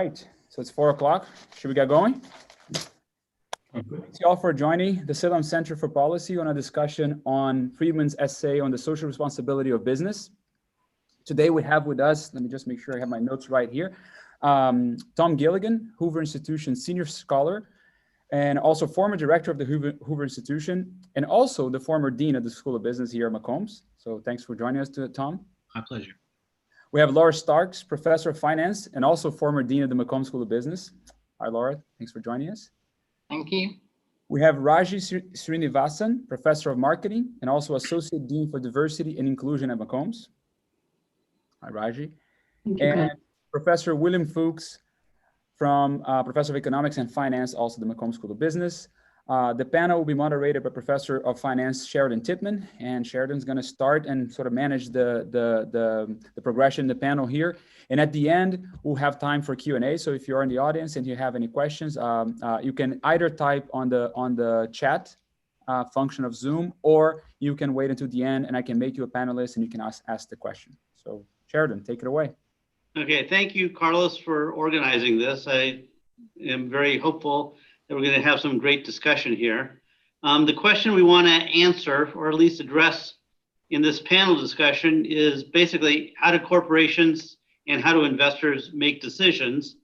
right, so it's 4 o'clock. Should we get going? Thank you all for joining the Salem Center for Policy on a discussion on Friedman's essay on the social responsibility of business. Today we have with us, let me just make sure I have my notes right here, Tom Gilligan, Hoover Institution Senior Scholar, and also former director of the Hoover Institution, and also the former dean of the School of Business here at McCombs. So thanks for joining us, Tom. My pleasure. We have Laura Starks, professor of finance, and also former dean of the McCombs School of Business. Hi, Laura. Thanks for joining us. Thank you. We have Raji Srinivasan, professor of marketing, and also associate dean for diversity and inclusion at McCombs. Hi, Raji. And Professor William Fuchs, from professor of economics and finance, also the McCombs School of Business. The panel will be moderated by Professor of Finance Sheridan Titman, and Sheridan's going to start and sort of manage the progression in the panel here. And at the end, we'll have time for Q&A. So if you're in the audience and you have any questions, you can either type on the chat function of Zoom, or you can wait until the end, and I can make you a panelist and you can ask the question. So Sheridan, take it away. Okay, thank you, Carlos, for organizing this. I am very hopeful that we're going to have some great discussion here. The question we want to answer, or at least address in this panel discussion, is basically how do corporations and how do investors make decisions?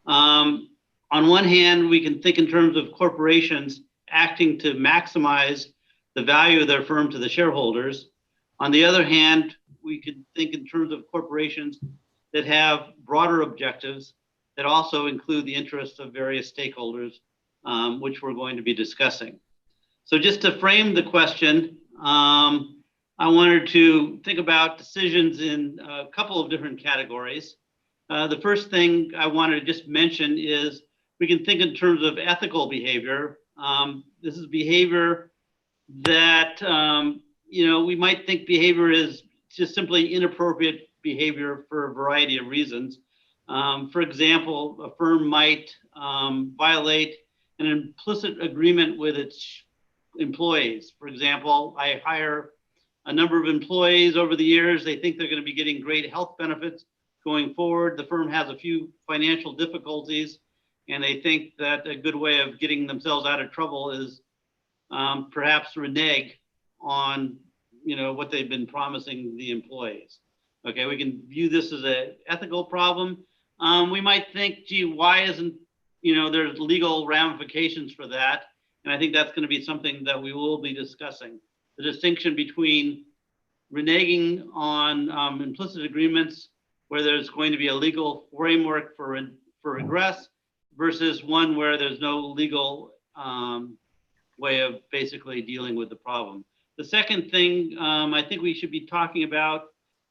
On one hand, we can think in terms of corporations acting to maximize the value of their firm to the shareholders. On the other hand, we could think in terms of corporations that have broader objectives that also include the interests of various stakeholders, which we're going to be discussing. So just to frame the question, I wanted to think about decisions in a couple of different categories. The first thing I wanted to just mention is we can think in terms of ethical behavior. This is behavior that, we might think behavior is just simply inappropriate behavior for a variety of reasons. For example, a firm might violate an implicit agreement with its employees. For example, I hire a number of employees over the years. They think they're going to be getting great health benefits going forward. The firm has a few financial difficulties, and they think that a good way of getting themselves out of trouble is perhaps renege on what they've been promising the employees. Okay, we can view this as an ethical problem. We might think, gee, why isn't, there's legal ramifications for that? And I think that's going to be something that we will be discussing. The distinction between reneging on implicit agreements where there's going to be a legal framework for regress versus one where there's no legal way of basically dealing with the problem. The second thing I think we should be talking about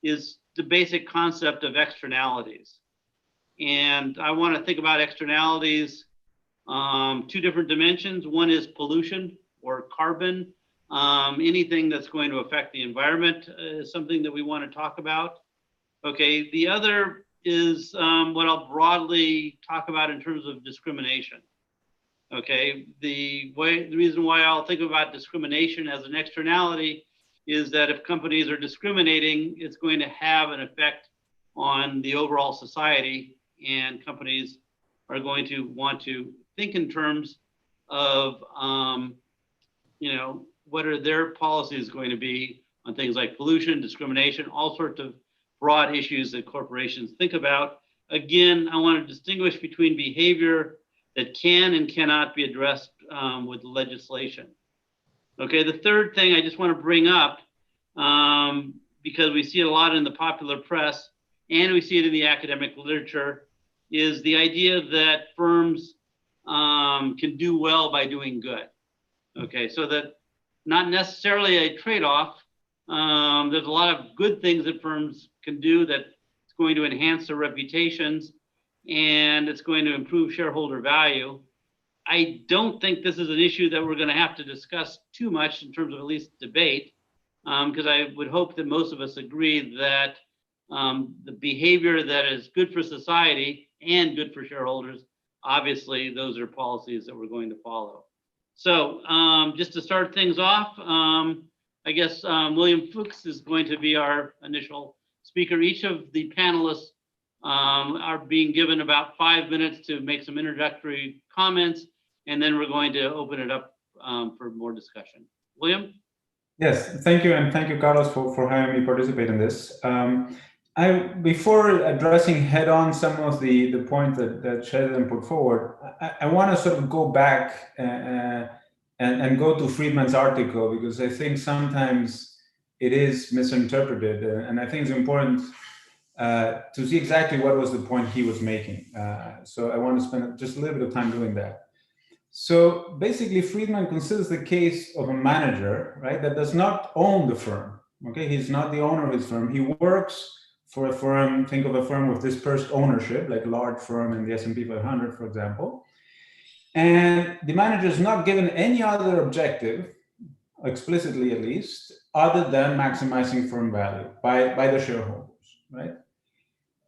is the basic concept of externalities. And I want to think about externalities, two different dimensions. One is pollution or carbon. Anything that's going to affect the environment is something that we want to talk about. Okay, the other is what I'll broadly talk about in terms of discrimination. Okay, the reason why I'll think about discrimination as an externality is that if companies are discriminating, it's going to have an effect on the overall society, and companies are going to want to think in terms of, what are their policies going to be on things like pollution, discrimination, all sorts of broad issues that corporations think about. Again, I want to distinguish between behavior that can and cannot be addressed with legislation. Okay, the third thing I just want to bring up, because we see it a lot in the popular press and we see it in the academic literature, is the idea that firms can do well by doing good. Okay, so that not necessarily a trade-off. There's a lot of good things that firms can do that's going to enhance their reputations and it's going to improve shareholder value. I don't think this is an issue that we're going to have to discuss too much in terms of at least debate, because I would hope that most of us agree that the behavior that is good for society and good for shareholders, obviously those are policies that we're going to follow. So just to start things off, I guess William Fuchs is going to be our initial speaker. Each of the panelists are being given about 5 minutes to make some introductory comments, and then we're going to open it up for more discussion. William? Yes, thank you, and thank you, Carlos, for having me participate in this. Before addressing head-on some of the points that Sheridan put forward, I want to sort of go back and go to Friedman's article, because I think sometimes it is misinterpreted, and I think it's important to see exactly what was the point he was making. So I want to spend just a little bit of time doing that. So basically, Friedman considers the case of a manager, right, that does not own the firm. Okay, he's not the owner of his firm. He works for a firm. Think of a firm with dispersed ownership, like a large firm in the S&P 500, for example. And the manager is not given any other objective, explicitly at least, other than maximizing firm value by the shareholders, right?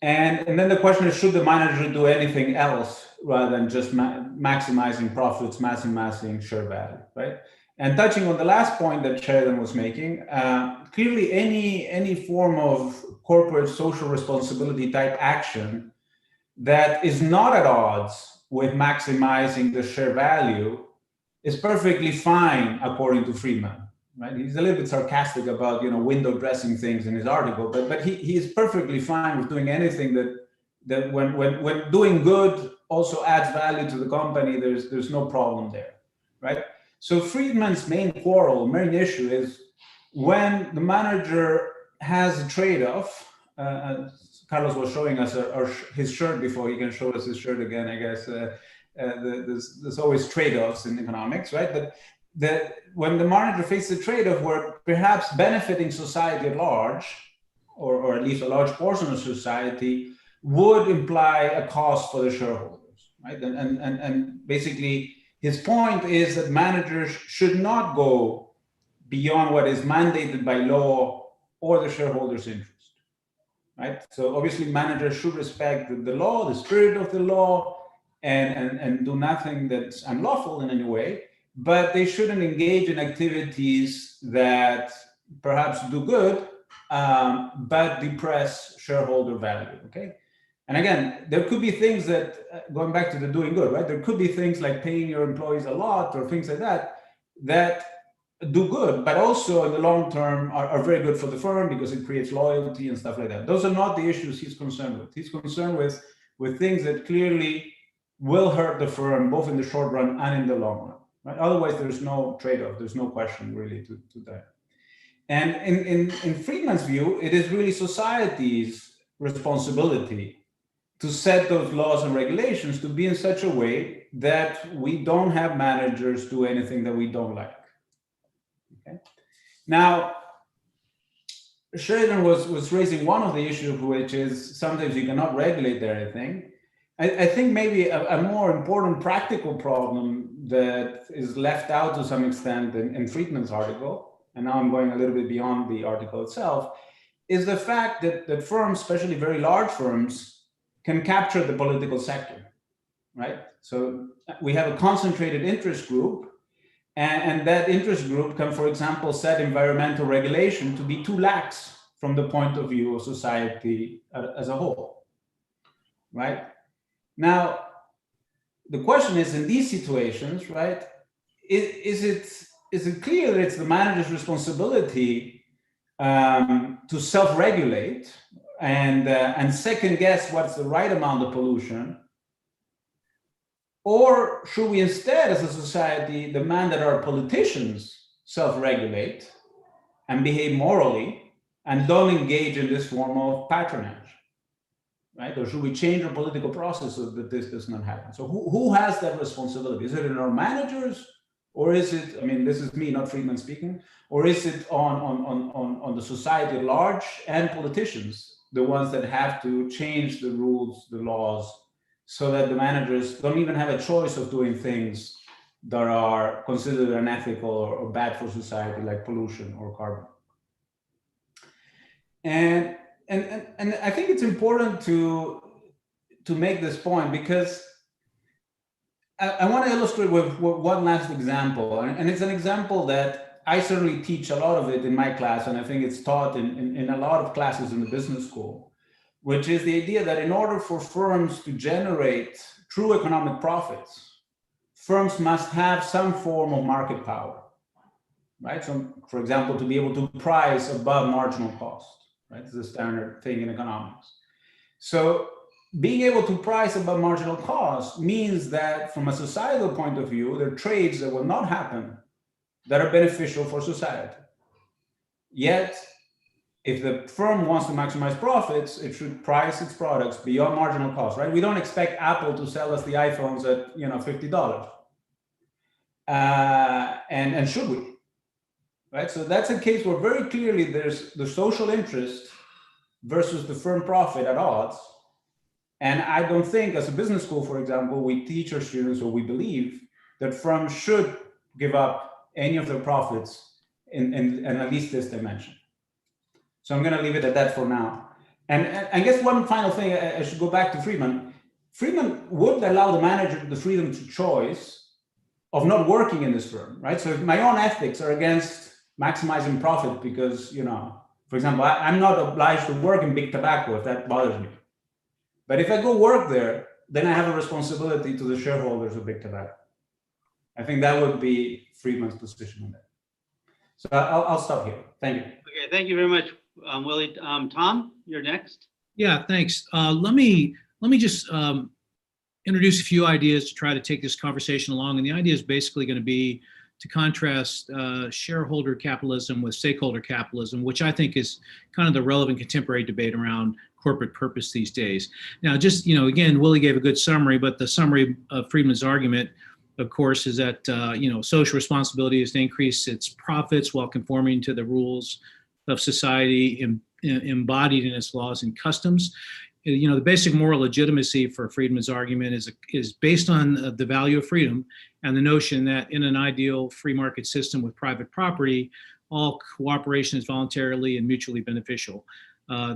And then the question is, should the manager do anything else rather than just maximizing profits, maximizing share value, right? And touching on the last point that Sheridan was making, clearly any form of corporate social responsibility type action that is not at odds with maximizing the share value is perfectly fine, according to Friedman. Right? He's a little bit sarcastic about, window dressing things in his article, but he is perfectly fine with doing anything that when doing good also adds value to the company. There's no problem there, right? So Friedman's main issue is when the manager has a trade-off. Carlos was showing us his shirt before. He can show us his shirt again, I guess. There's always trade-offs in economics, right? But when the manager faces a trade-off where perhaps benefiting society at large, or at least a large portion of society, would imply a cost for the shareholders, right? And basically, his point is that managers should not go beyond what is mandated by law or the shareholders' interest, right? So obviously, managers should respect the law, the spirit of the law, and do nothing that's unlawful in any way. But they shouldn't engage in activities that perhaps do good, but depress shareholder value, okay? And again, there could be things that, going back to the doing good, right? There could be things like paying your employees a lot or things like that do good, but also in the long term are very good for the firm because it creates loyalty and stuff like that. Those are not the issues he's concerned with. He's concerned with things that clearly will hurt the firm, both in the short run and in the long run. Right? Otherwise, there's no trade-off. There's no question really to that. And in Friedman's view, it is really society's responsibility to set those laws and regulations to be in such a way that we don't have managers do anything that we don't like. Okay. Now, Sheridan was raising one of the issues, which is sometimes you cannot regulate everything. I think maybe a more important practical problem that is left out to some extent in Friedman's article, and now I'm going a little bit beyond the article itself, is the fact that firms, especially very large firms, can capture the political sector, right? So we have a concentrated interest group, and that interest group can, for example, set environmental regulation to be too lax from the point of view of society as a whole, right? Now, the question is, in these situations, right, is it clear that it's the manager's responsibility to self-regulate and second guess what's the right amount of pollution? Or should we instead, as a society, demand that our politicians self-regulate and behave morally and don't engage in this form of patronage? Right? Or should we change our political process so that this does not happen? So who has that responsibility? Is it in our managers, or is it, I mean, this is me, not Friedman speaking, or is it on the society at large and politicians, the ones that have to change the rules, the laws, so that the managers don't even have a choice of doing things that are considered unethical or bad for society, like pollution or carbon? And I think it's important to make this point because I want to illustrate with one last example, and it's an example that I certainly teach a lot of it in my class, and I think it's taught in a lot of classes in the business school, which is the idea that in order for firms to generate true economic profits, firms must have some form of market power, right? So, for example, to be able to price above marginal cost, right? It's a standard thing in economics. So being able to price above marginal cost means that from a societal point of view, there are trades that will not happen that are beneficial for society. Yet, if the firm wants to maximize profits, it should price its products beyond marginal cost, right? We don't expect Apple to sell us the iPhones at $50, and should we? Right, so that's a case where very clearly there's the social interest versus the firm profit at odds. And I don't think, as a business school, for example, we teach our students, or we believe that firms should give up any of their profits in at least this dimension. So I'm going to leave it at that for now. And I guess one final thing, I should go back to Friedman. Friedman would allow the manager the freedom to choice of not working in this firm, right? So if my own ethics are against maximizing profit because, for example, I'm not obliged to work in big tobacco if that bothers me. But if I go work there, then I have a responsibility to the shareholders of big tobacco. I think that would be Friedman's position on that. So I'll stop here. Thank you. Okay, thank you very much, Willie. Tom, you're next. Yeah, thanks. Let me just introduce a few ideas to try to take this conversation along. And the idea is basically going to be to contrast shareholder capitalism with stakeholder capitalism, which I think is kind of the relevant contemporary debate around corporate purpose these days. Now, just, again, Willie gave a good summary, but the summary of Friedman's argument, of course, is that, social responsibility is to increase its profits while conforming to the rules of society embodied in its laws and customs. The basic moral legitimacy for Friedman's argument is based on the value of freedom and the notion that in an ideal free market system with private property, all cooperation is voluntarily and mutually beneficial.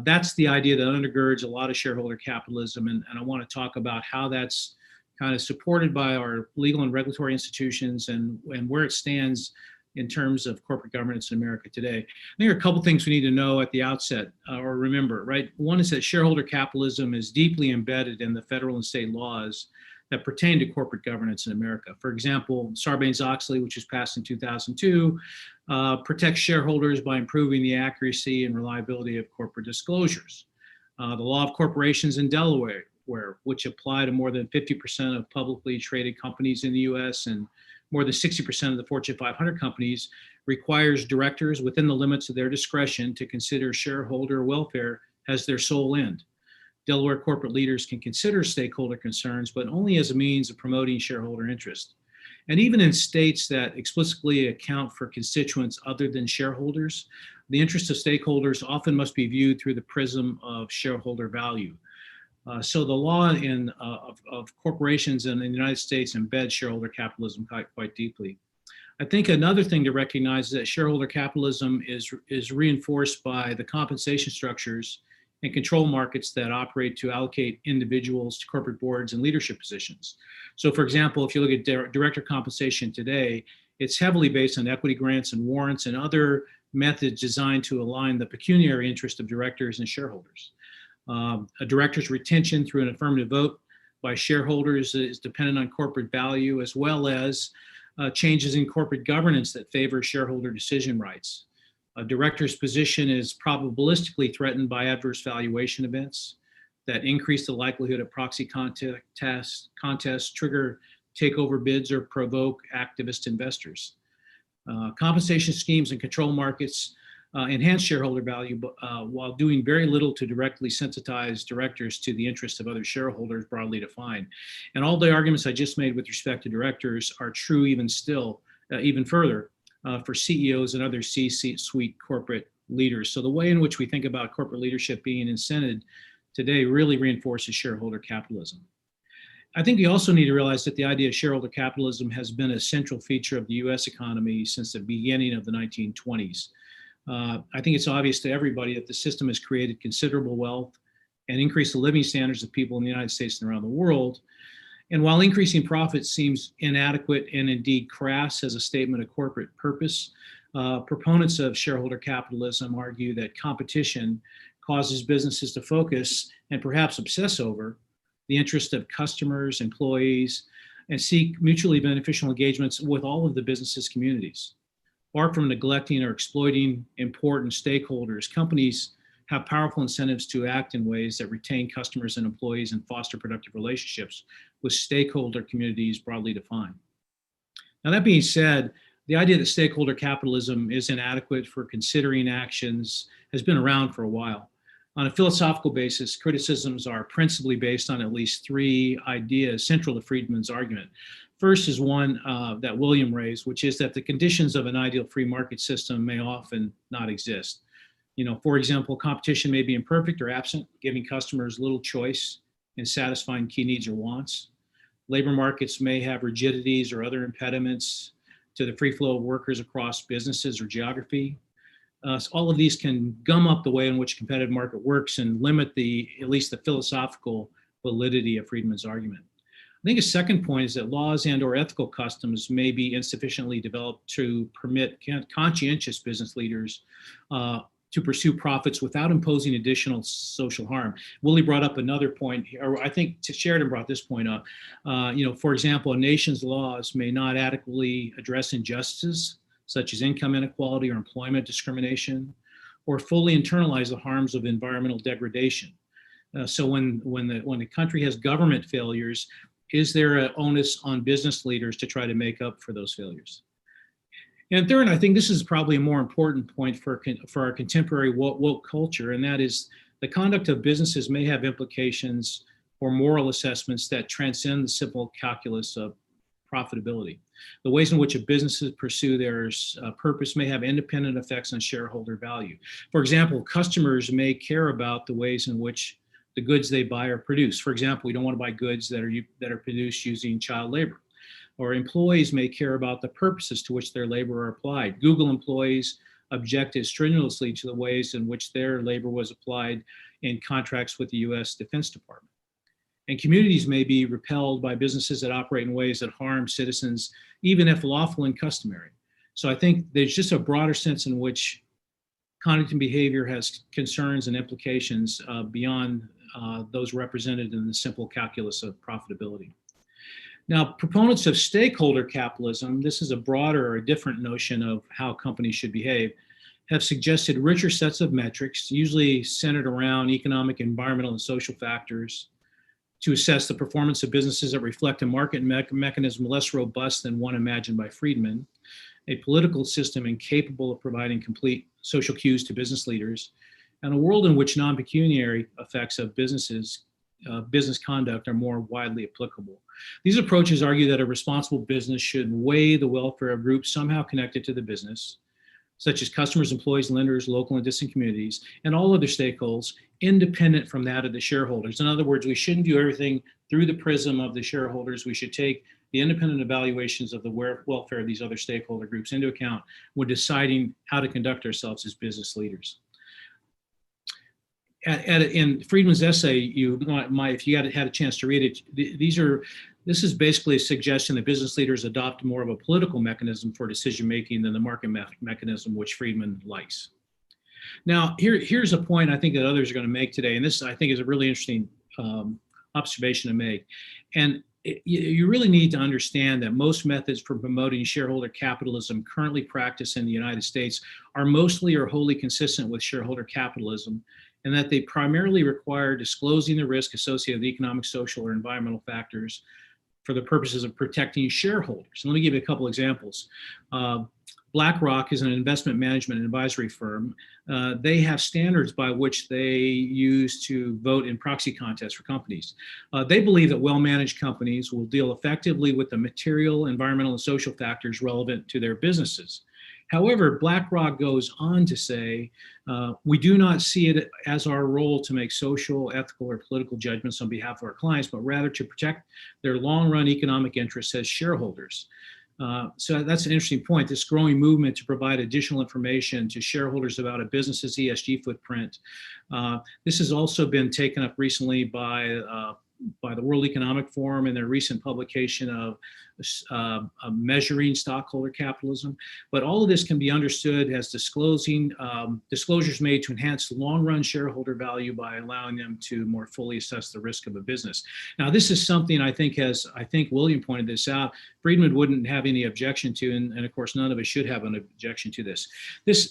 That's the idea that undergirds a lot of shareholder capitalism, and I want to talk about how that's kind of supported by our legal and regulatory institutions and where it stands in terms of corporate governance in America today. I think there are a couple things we need to know at the outset or remember, right? One is that shareholder capitalism is deeply embedded in the federal and state laws that pertain to corporate governance in America. For example, Sarbanes-Oxley, which was passed in 2002, protects shareholders by improving the accuracy and reliability of corporate disclosures. The law of corporations in Delaware, which apply to more than 50% of publicly traded companies in the US and more than 60% of the Fortune 500 companies, requires directors within the limits of their discretion to consider shareholder welfare as their sole end. Delaware corporate leaders can consider stakeholder concerns, but only as a means of promoting shareholder interest. And even in states that explicitly account for constituents other than shareholders, the interests of stakeholders often must be viewed through the prism of shareholder value. So the law of corporations in the United States embeds shareholder capitalism quite deeply. I think another thing to recognize is that shareholder capitalism is reinforced by the compensation structures and control markets that operate to allocate individuals to corporate boards and leadership positions. So for example, if you look at director compensation today, it's heavily based on equity grants and warrants and other methods designed to align the pecuniary interest of directors and shareholders. A director's retention through an affirmative vote by shareholders is dependent on corporate value, as well as changes in corporate governance that favor shareholder decision rights. A director's position is probabilistically threatened by adverse valuation events that increase the likelihood of proxy contests, trigger takeover bids, or provoke activist investors. Compensation schemes and control markets enhance shareholder value while doing very little to directly sensitize directors to the interests of other shareholders broadly defined. And all the arguments I just made with respect to directors are true even further for CEOs and other C-suite corporate leaders. So the way in which we think about corporate leadership being incented today really reinforces shareholder capitalism. I think we also need to realize that the idea of shareholder capitalism has been a central feature of the US economy since the beginning of the 1920s. I think it's obvious to everybody that the system has created considerable wealth and increased the living standards of people in the United States and around the world. And while increasing profits seems inadequate and indeed crass as a statement of corporate purpose, proponents of shareholder capitalism argue that competition causes businesses to focus and perhaps obsess over the interest of customers, employees, and seek mutually beneficial engagements with all of the business's communities. Far from neglecting or exploiting important stakeholders, companies have powerful incentives to act in ways that retain customers and employees and foster productive relationships with stakeholder communities broadly defined. Now, that being said, the idea that stakeholder capitalism is inadequate for considering actions has been around for a while. On a philosophical basis, criticisms are principally based on at least three ideas central to Friedman's argument. First is one that William raised, which is that the conditions of an ideal free market system may often not exist. For example, competition may be imperfect or absent, giving customers little choice in satisfying key needs or wants. Labor markets may have rigidities or other impediments to the free flow of workers across businesses or geography. So all of these can gum up the way in which a competitive market works and limit at least the philosophical validity of Friedman's argument. I think a second point is that laws and or ethical customs may be insufficiently developed to permit conscientious business leaders to pursue profits without imposing additional social harm. Willie brought up another point, or I think Sheridan brought this point up. For example, a nation's laws may not adequately address injustices, such as income inequality or employment discrimination, or fully internalize the harms of environmental degradation. So when the country has government failures, is there an onus on business leaders to try to make up for those failures? And third, I think this is probably a more important point for our contemporary woke culture, and that is the conduct of businesses may have implications for moral assessments that transcend the simple calculus of profitability. The ways in which a businesses pursue their purpose may have independent effects on shareholder value. For example, customers may care about the ways in which the goods they buy are produced. For example, we don't want to buy goods that are produced using child labor. Or employees may care about the purposes to which their labor are applied. Google employees objected strenuously to the ways in which their labor was applied in contracts with the US Defense Department. And communities may be repelled by businesses that operate in ways that harm citizens, even if lawful and customary. So I think there's just a broader sense in which conduct and behavior has concerns and implications beyond those represented in the simple calculus of profitability. Now, proponents of stakeholder capitalism, this is a broader or a different notion of how companies should behave, have suggested richer sets of metrics, usually centered around economic, environmental, and social factors, to assess the performance of businesses that reflect a market mechanism less robust than one imagined by Friedman, a political system incapable of providing complete social cues to business leaders, and a world in which non-pecuniary effects of business conduct are more widely applicable. These approaches argue that a responsible business should weigh the welfare of groups somehow connected to the business, such as customers, employees, lenders, local and distant communities, and all other stakeholders, independent from that of the shareholders. In other words, we shouldn't view everything through the prism of the shareholders. We should take the independent evaluations of the welfare of these other stakeholder groups into account when deciding how to conduct ourselves as business leaders. In Friedman's essay, if you had a chance to read it, this is basically a suggestion that business leaders adopt more of a political mechanism for decision making than the market mechanism, which Friedman likes. Now, here's a point I think that others are going to make today, and this I think is a really interesting observation to make. And you really need to understand that most methods for promoting shareholder capitalism currently practiced in the United States are mostly or wholly consistent with shareholder capitalism, and that they primarily require disclosing the risk associated with economic, social, or environmental factors for the purposes of protecting shareholders. And let me give you a couple examples. BlackRock is an investment management and advisory firm. They have standards by which they use to vote in proxy contests for companies. They believe that well-managed companies will deal effectively with the material, environmental, and social factors relevant to their businesses. However, BlackRock goes on to say, we do not see it as our role to make social, ethical, or political judgments on behalf of our clients, but rather to protect their long-run economic interests as shareholders. So that's an interesting point, this growing movement to provide additional information to shareholders about a business's ESG footprint. This has also been taken up recently by by the World Economic Forum in their recent publication of measuring stockholder capitalism. But all of this can be understood as disclosures made to enhance long-run shareholder value by allowing them to more fully assess the risk of a business. Now, this is something I think William pointed this out, Friedman wouldn't have any objection to, and of course, none of us should have an objection to this.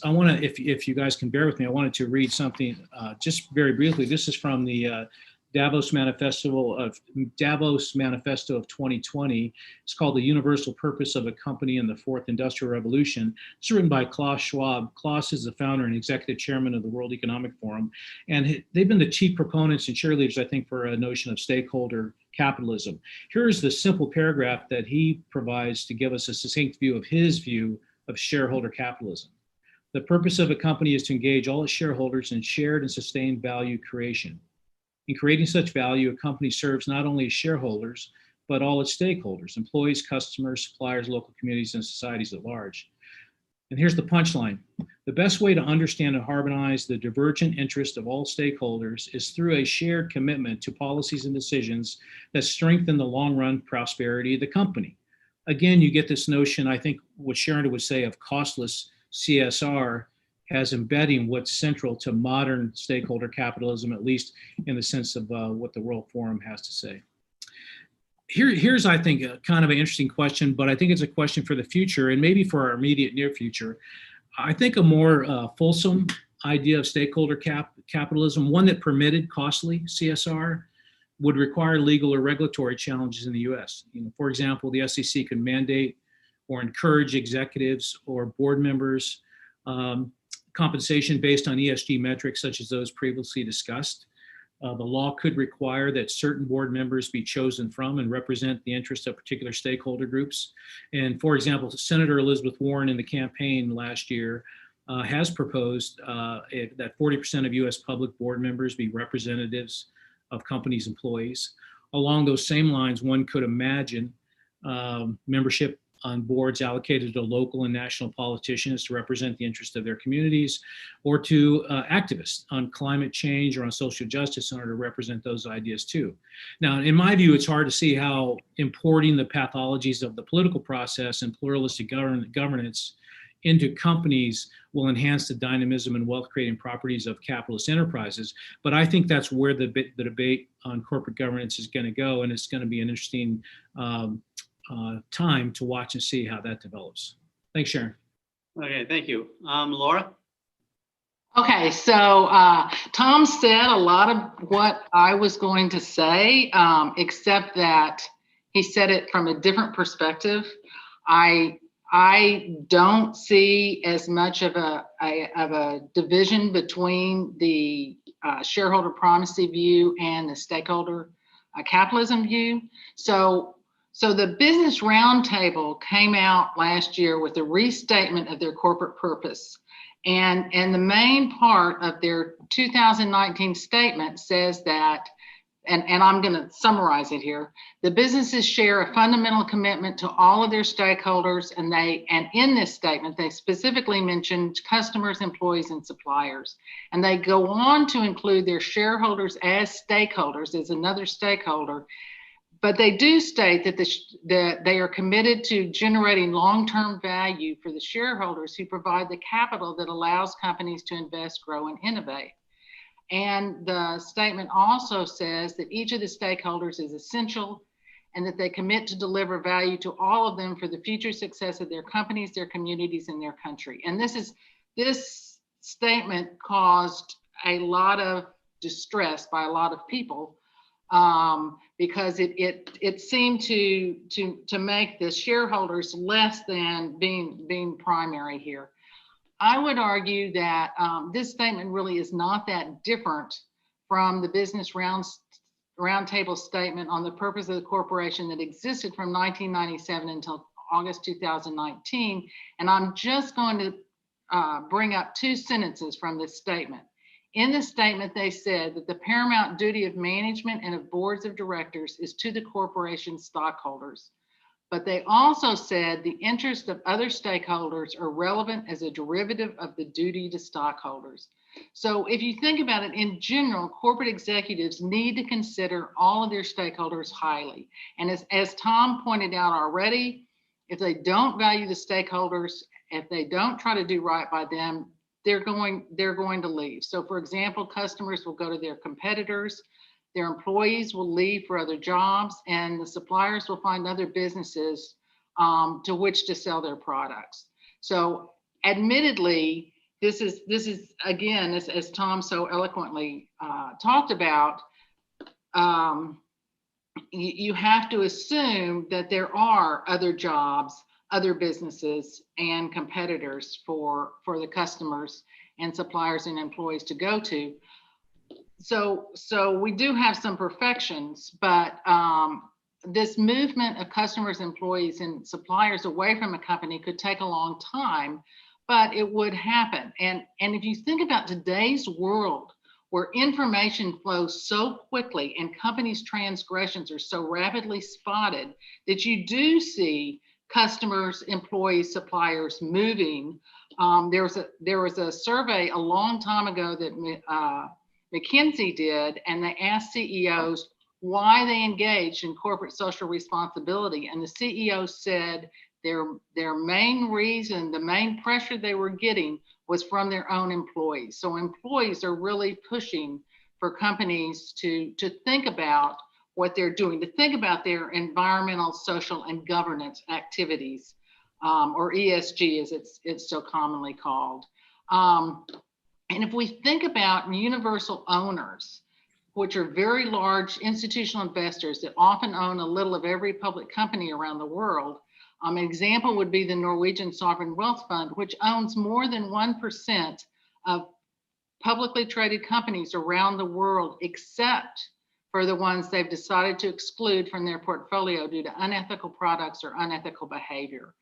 I want to, if you guys can bear with me, I wanted to read something just very briefly. This is from the Davos Manifesto of 2020. It's called The Universal Purpose of a Company in the Fourth Industrial Revolution. It's written by Klaus Schwab. Klaus is the founder and executive chairman of the World Economic Forum. And they've been the chief proponents and cheerleaders, I think, for a notion of stakeholder capitalism. Here's the simple paragraph that he provides to give us a succinct view of his view of shareholder capitalism. The purpose of a company is to engage all its shareholders in shared and sustained value creation. In creating such value, a company serves not only its shareholders, but all its stakeholders, employees, customers, suppliers, local communities, and societies at large. And here's the punchline. The best way to understand and harmonize the divergent interest of all stakeholders is through a shared commitment to policies and decisions that strengthen the long-run prosperity of the company. Again, you get this notion, I think what Sharon would say, of costless CSR as embedding what's central to modern stakeholder capitalism, at least in the sense of what the World Forum has to say. Here's, I think, a kind of an interesting question, but I think it's a question for the future and maybe for our immediate near future. I think a more fulsome idea of stakeholder capitalism, one that permitted costly CSR, would require legal or regulatory challenges in the US. For example, the SEC could mandate or encourage executives or board members compensation based on ESG metrics such as those previously discussed. The law could require that certain board members be chosen from and represent the interests of particular stakeholder groups. And for example, Senator Elizabeth Warren in the campaign last year has proposed that 40% of US public board members be representatives of companies' employees. Along those same lines, one could imagine membership on boards allocated to local and national politicians to represent the interest of their communities, or to activists on climate change or on social justice in order to represent those ideas too. Now, in my view, it's hard to see how importing the pathologies of the political process and pluralistic governance into companies will enhance the dynamism and wealth-creating properties of capitalist enterprises. But I think that's where the debate on corporate governance is going to go, and it's going to be an interesting time to watch and see how that develops. Thanks, Sharon. Okay, thank you. Laura? Okay, so Tom said a lot of what I was going to say, except that he said it from a different perspective. I don't see as much of a division between the shareholder primacy view and the stakeholder capitalism view. So the Business Roundtable came out last year with a restatement of their corporate purpose. And the main part of their 2019 statement says that, and I'm going to summarize it here, the businesses share a fundamental commitment to all of their stakeholders, and in this statement, they specifically mentioned customers, employees, and suppliers. And they go on to include their shareholders as stakeholders, as another stakeholder. But they do state that they are committed to generating long-term value for the shareholders who provide the capital that allows companies to invest, grow, and innovate. And the statement also says that each of the stakeholders is essential and that they commit to deliver value to all of them for the future success of their companies, their communities, and their country. And this statement caused a lot of distress by a lot of people. Because it seemed to make the shareholders less than being primary here. I would argue that this statement really is not that different from the Business Roundtable statement on the purpose of the corporation that existed from 1997 until August 2019. And I'm just going to bring up two sentences from this statement. In the statement, they said that the paramount duty of management and of boards of directors is to the corporation's stockholders. But they also said the interest of other stakeholders are relevant as a derivative of the duty to stockholders. So if you think about it, in general, corporate executives need to consider all of their stakeholders highly. And as Tom pointed out already, if they don't value the stakeholders, if they don't try to do right by them, they're going to leave. So for example, customers will go to their competitors, their employees will leave for other jobs, and the suppliers will find other businesses to which to sell their products. So admittedly, this is again, as Tom so eloquently talked about, you have to assume that there are other jobs, other businesses, and competitors for the customers and suppliers and employees to go to. So we do have some perfections, but this movement of customers, employees, and suppliers away from a company could take a long time, but it would happen. And if you think about today's world, where information flows so quickly and companies' transgressions are so rapidly spotted, that you do see customers, employees, suppliers moving. There was a survey a long time ago that McKinsey did, and they asked CEOs why they engaged in corporate social responsibility. And the CEOs said their main reason, the main pressure they were getting was from their own employees. So employees are really pushing for companies to think about what they're doing, to think about their environmental, social, and governance activities, or ESG as it's so commonly called. And if we think about universal owners, which are very large institutional investors that often own a little of every public company around the world, an example would be the Norwegian Sovereign Wealth Fund, which owns more than 1% of publicly traded companies around the world, except for the ones they've decided to exclude from their portfolio due to unethical products or unethical behavior.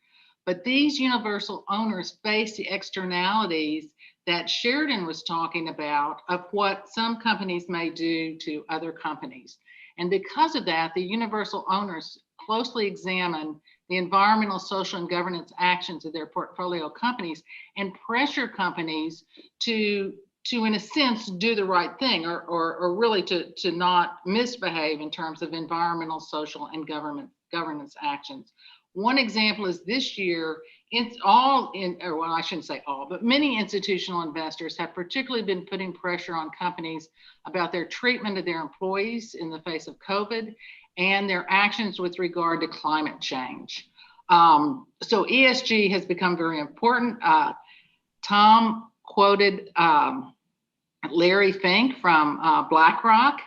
But these universal owners face the externalities that Sheridan was talking about of what some companies may do to other companies. And because of that, the universal owners closely examine the environmental, social, and governance actions of their portfolio companies and pressure companies to in a sense, do the right thing, or really to not misbehave in terms of environmental, social, and governance actions. One example is this year, well, I shouldn't say all, but many institutional investors have particularly been putting pressure on companies about their treatment of their employees in the face of COVID and their actions with regard to climate change. So ESG has become very important. Tom quoted Larry Fink from BlackRock,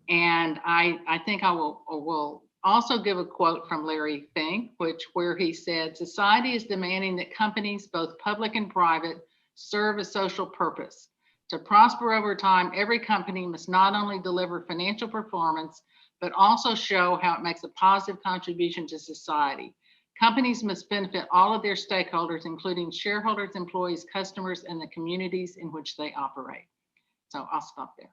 and I think I will also give a quote from Larry Fink, where he said, "Society is demanding that companies, both public and private, serve a social purpose. To prosper over time, every company must not only deliver financial performance, but also show how it makes a positive contribution to society. Companies must benefit all of their stakeholders, including shareholders, employees, customers, and the communities in which they operate." So I'll stop there.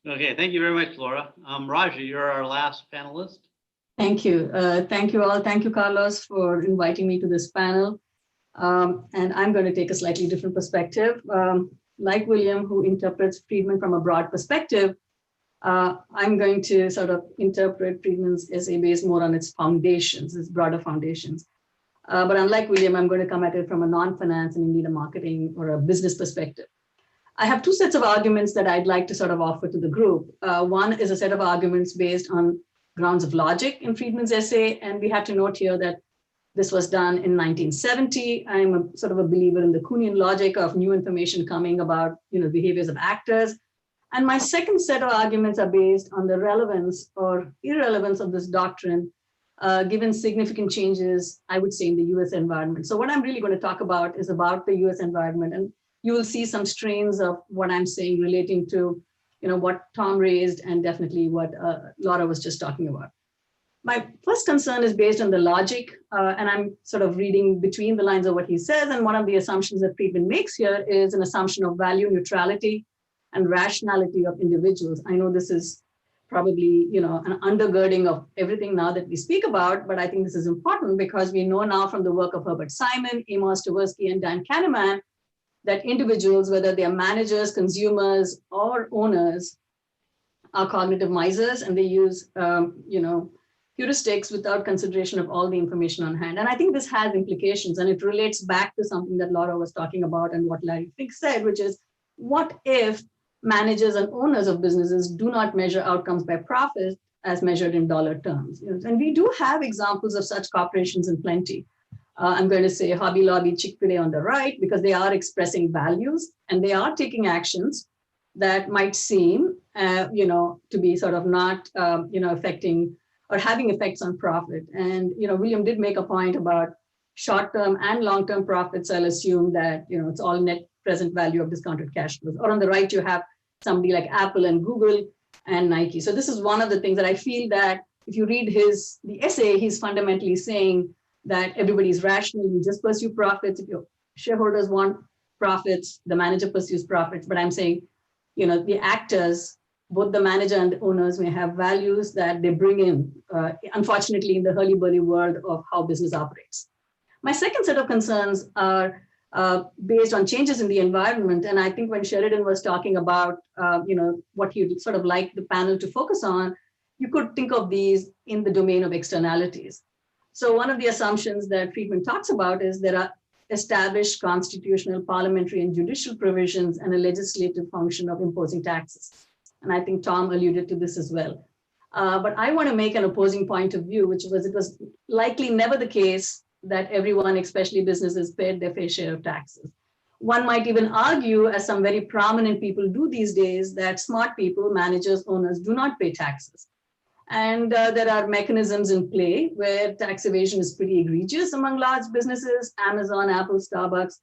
Okay, thank you very much, Laura. Raji, you're our last panelist. Thank you. Thank you all. Thank you, Carlos, for inviting me to this panel. And I'm going to take a slightly different perspective. Like William, who interprets Friedman from a broad perspective, I'm going to sort of interpret Friedman's essay based more on its foundations, its broader foundations. But unlike William, I'm going to come at it from a non-finance and indeed a marketing or a business perspective. I have two sets of arguments that I'd like to sort of offer to the group. One is a set of arguments based on grounds of logic in Friedman's essay. And we have to note here that this was done in 1970. I'm a sort of a believer in the Kuhnian logic of new information coming about, behaviors of actors. And my second set of arguments are based on the relevance or irrelevance of this doctrine, given significant changes, I would say, in the US environment. So what I'm really going to talk about is about the US environment. And you will see some strains of what I'm saying relating to, what Tom raised and definitely what Laura was just talking about. My first concern is based on the logic, and I'm sort of reading between the lines of what he says. And one of the assumptions that Friedman makes here is an assumption of value neutrality and rationality of individuals. I know this is probably, an undergirding of everything now that we speak about, but I think this is important because we know now from the work of Herbert Simon, Amos Tversky, and Dan Kahneman that individuals, whether they are managers, consumers, or owners, are cognitive misers, and they use, heuristics without consideration of all the information on hand. And I think this has implications, and it relates back to something that Laura was talking about and what Larry Fink said, which is, what if managers and owners of businesses do not measure outcomes by profit as measured in dollar terms? And we do have examples of such corporations in plenty. I'm going to say Hobby Lobby, Chick-fil-A on the right, because they are expressing values and they are taking actions that might seem, to be sort of not, affecting or having effects on profit. And, William did make a point about short-term and long-term profits. I'll assume that, it's all net present value of discounted cash flows. Or on the right, you have somebody like Apple and Google and Nike. So this is one of the things that I feel that if you read the essay, he's fundamentally saying that everybody's rational, you just pursue profits. If your shareholders want profits, the manager pursues profits. But I'm saying, the actors, both the manager and the owners, may have values that they bring in, unfortunately, in the hurly-burly world of how business operates. My second set of concerns are based on changes in the environment. And I think when Sheridan was talking about, what he'd sort of like the panel to focus on, you could think of these in the domain of externalities. So one of the assumptions that Friedman talks about is there are established constitutional, parliamentary, and judicial provisions and a legislative function of imposing taxes. And I think Tom alluded to this as well. But I want to make an opposing point of view, which was it was likely never the case that everyone, especially businesses, paid their fair share of taxes. One might even argue, as some very prominent people do these days, that smart people, managers, owners, do not pay taxes. And there are mechanisms in play where tax evasion is pretty egregious among large businesses, Amazon, Apple, Starbucks,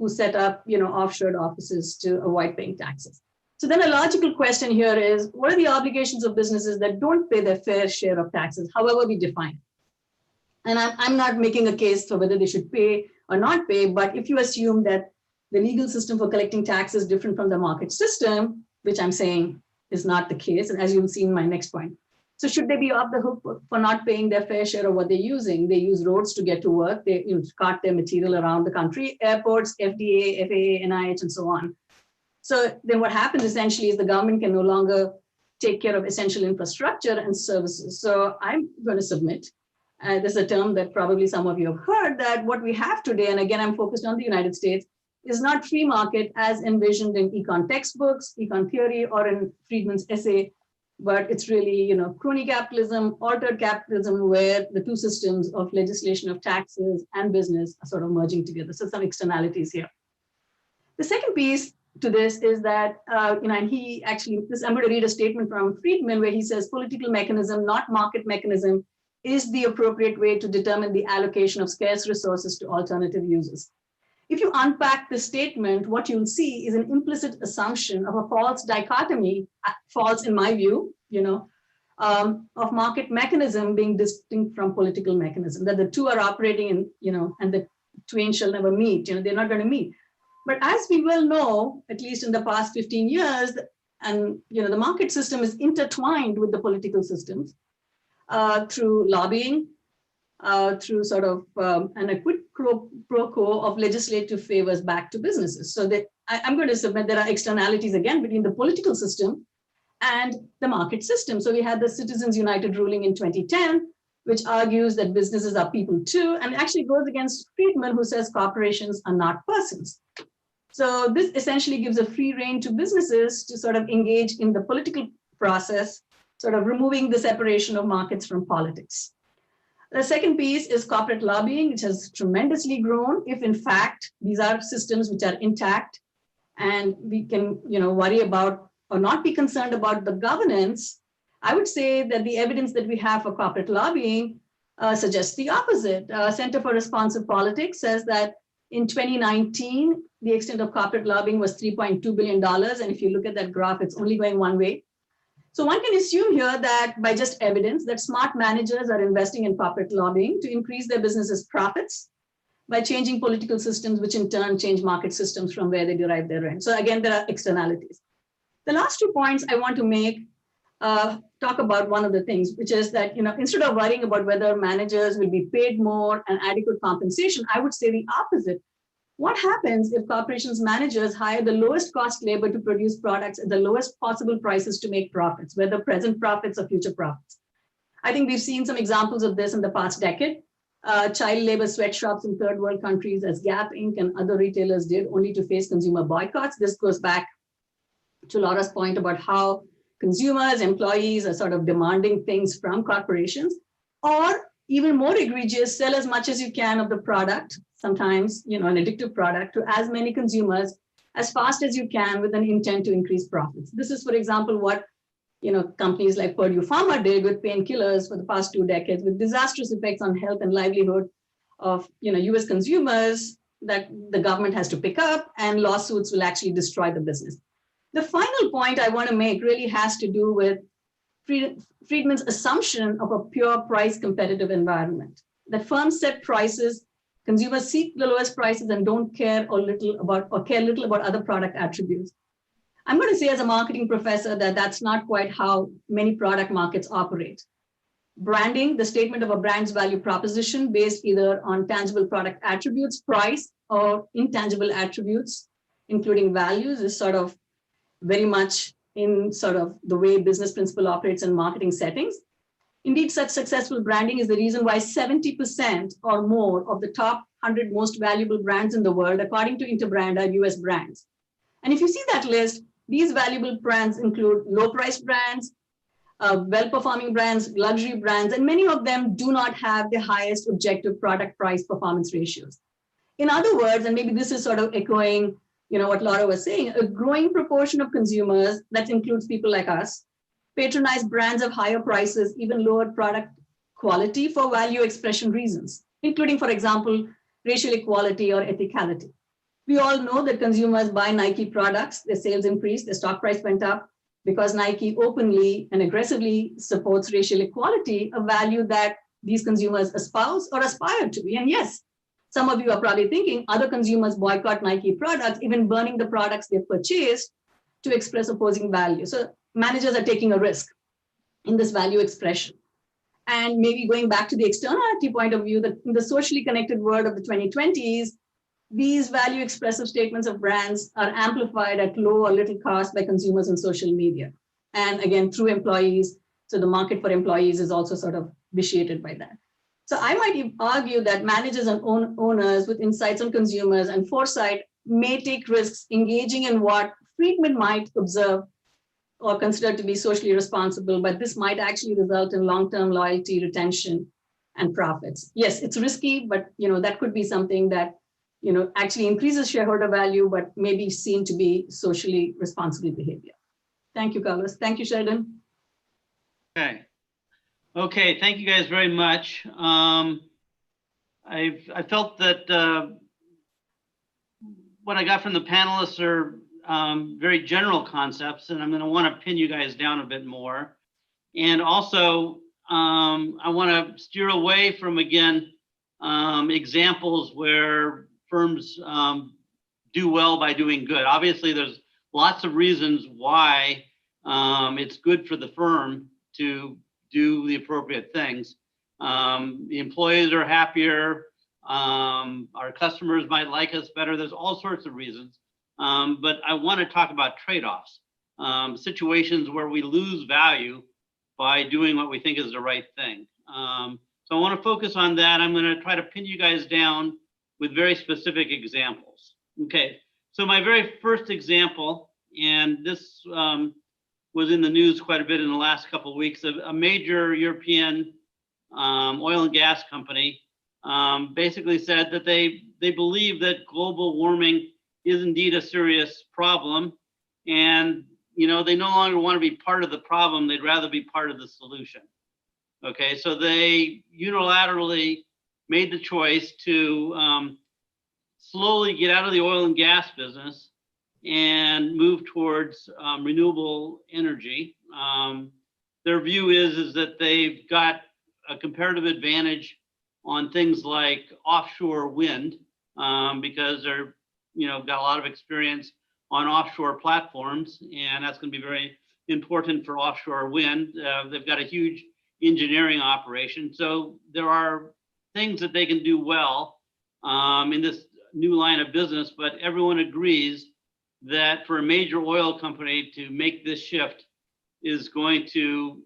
who set up, offshore offices to avoid paying taxes. So then a logical question here is, what are the obligations of businesses that don't pay their fair share of taxes, however we define it? And I'm not making a case for whether they should pay or not pay, but if you assume that the legal system for collecting tax is different from the market system, which I'm saying is not the case, and as you'll see in my next point. So should they be off the hook for not paying their fair share of what they're using? They use roads to get to work. They cart their material around the country, airports, FDA, FAA, NIH, and so on. So then what happens essentially is the government can no longer take care of essential infrastructure and services. So I'm going to submit, there's a term that probably some of you have heard, that what we have today, and again, I'm focused on the United States, is not free market as envisioned in econ textbooks, econ theory, or in Friedman's essay, but it's really, crony capitalism, altered capitalism, where the two systems of legislation of taxes and business are sort of merging together. So some externalities here. The second piece to this is that, and he actually, I'm going to read a statement from Friedman where he says, political mechanism, not market mechanism, is the appropriate way to determine the allocation of scarce resources to alternative uses. If you unpack the statement, what you'll see is an implicit assumption of a false dichotomy, false in my view, of market mechanism being distinct from political mechanism, that the two are operating in, and the twain shall never meet, they're not going to meet. But as we well know, at least in the past 15 years, and the market system is intertwined with the political systems through lobbying, through sort of a quid pro quo of legislative favors back to businesses. So that I'm going to submit there are externalities again between the political system and the market system. So we had the Citizens United ruling in 2010, which argues that businesses are people too, and actually goes against Friedman, who says corporations are not persons. So this essentially gives a free rein to businesses to sort of engage in the political process, sort of removing the separation of markets from politics. The second piece is corporate lobbying, which has tremendously grown. If in fact, these are systems which are intact and we can worry about or not be concerned about the governance, I would say that the evidence that we have for corporate lobbying suggests the opposite. Center for Responsive Politics says that in 2019, the extent of corporate lobbying was $3.2 billion. And if you look at that graph, it's only going one way. So one can assume here that by just evidence that smart managers are investing in corporate lobbying to increase their businesses' profits by changing political systems, which in turn change market systems from where they derive their rent. So again, there are externalities. The last 2 points I want to make talk about one of the things, which is that instead of worrying about whether managers will be paid more and adequate compensation, I would say the opposite. What happens if corporations managers hire the lowest cost labor to produce products at the lowest possible prices to make profits, whether present profits or future profits? I think we've seen some examples of this in the past decade. Child labor sweatshops in third world countries, as Gap Inc. and other retailers did, only to face consumer boycotts. This goes back to Laura's point about how consumers, employees are sort of demanding things from corporations, or even more egregious, sell as much as you can of the product, sometimes, an addictive product, to as many consumers as fast as you can with an intent to increase profits. This is, for example, what companies like Purdue Pharma did with painkillers for the past 2 decades, with disastrous effects on health and livelihood of US consumers that the government has to pick up, and lawsuits will actually destroy the business. The final point I want to make really has to do with Friedman's assumption of a pure price competitive environment, that firms set prices, consumers seek the lowest prices and don't care little about other product attributes. I'm going to say as a marketing professor that that's not quite how many product markets operate. Branding, the statement of a brand's value proposition based either on tangible product attributes, price, or intangible attributes, including values, is sort of very much in sort of the way business principle operates in marketing settings. Indeed, such successful branding is the reason why 70% or more of the top 100 most valuable brands in the world, according to Interbrand, are US brands. And if you see that list, these valuable brands include low-priced brands, well-performing brands, luxury brands, and many of them do not have the highest objective product price performance ratios. In other words, and maybe this is sort of echoing what Laura was saying, a growing proportion of consumers, that includes people like us, patronize brands of higher prices, even lower product quality for value expression reasons, including, for example, racial equality or ethicality. We all know that consumers buy Nike products, their sales increased, their stock price went up because Nike openly and aggressively supports racial equality, a value that these consumers espouse or aspire to be. And yes, some of you are probably thinking other consumers boycott Nike products, even burning the products they've purchased to express opposing value. So managers are taking a risk in this value expression. And maybe going back to the externality point of view, in the socially connected world of the 2020s, these value expressive statements of brands are amplified at low or little cost by consumers on social media. And again, through employees. So the market for employees is also sort of vitiated by that. So I might argue that managers and owners with insights on consumers and foresight may take risks engaging in what Friedman might observe or consider to be socially responsible, but this might actually result in long-term loyalty, retention, and profits. Yes, it's risky, but that could be something that actually increases shareholder value, but may be seen to be socially responsible behavior. Thank you, Carlos. Thank you, Sheldon. Okay, thank you guys very much. I felt that what I got from the panelists are very general concepts, and I'm going to want to pin you guys down a bit more. And also, I want to steer away from, again, examples where firms do well by doing good. Obviously, there's lots of reasons why it's good for the firm to do the appropriate things. The employees are happier. Our customers might like us better. There's all sorts of reasons. But I want to talk about trade-offs, situations where we lose value by doing what we think is the right thing. So I want to focus on that. I'm going to try to pin you guys down with very specific examples. Okay, so my very first example, and this was in the news quite a bit in the last couple of weeks, a major European oil and gas company basically said that they believe that global warming is indeed a serious problem, and they no longer want to be part of the problem, they'd rather be part of the solution. Okay, so they unilaterally made the choice to slowly get out of the oil and gas business and move towards renewable energy. Their view is that they've got a comparative advantage on things like offshore wind because they're got a lot of experience on offshore platforms, and that's going to be very important for offshore wind. They've got a huge engineering operation, so there are things that they can do well in this new line of business, but everyone agrees that for a major oil company to make this shift is going to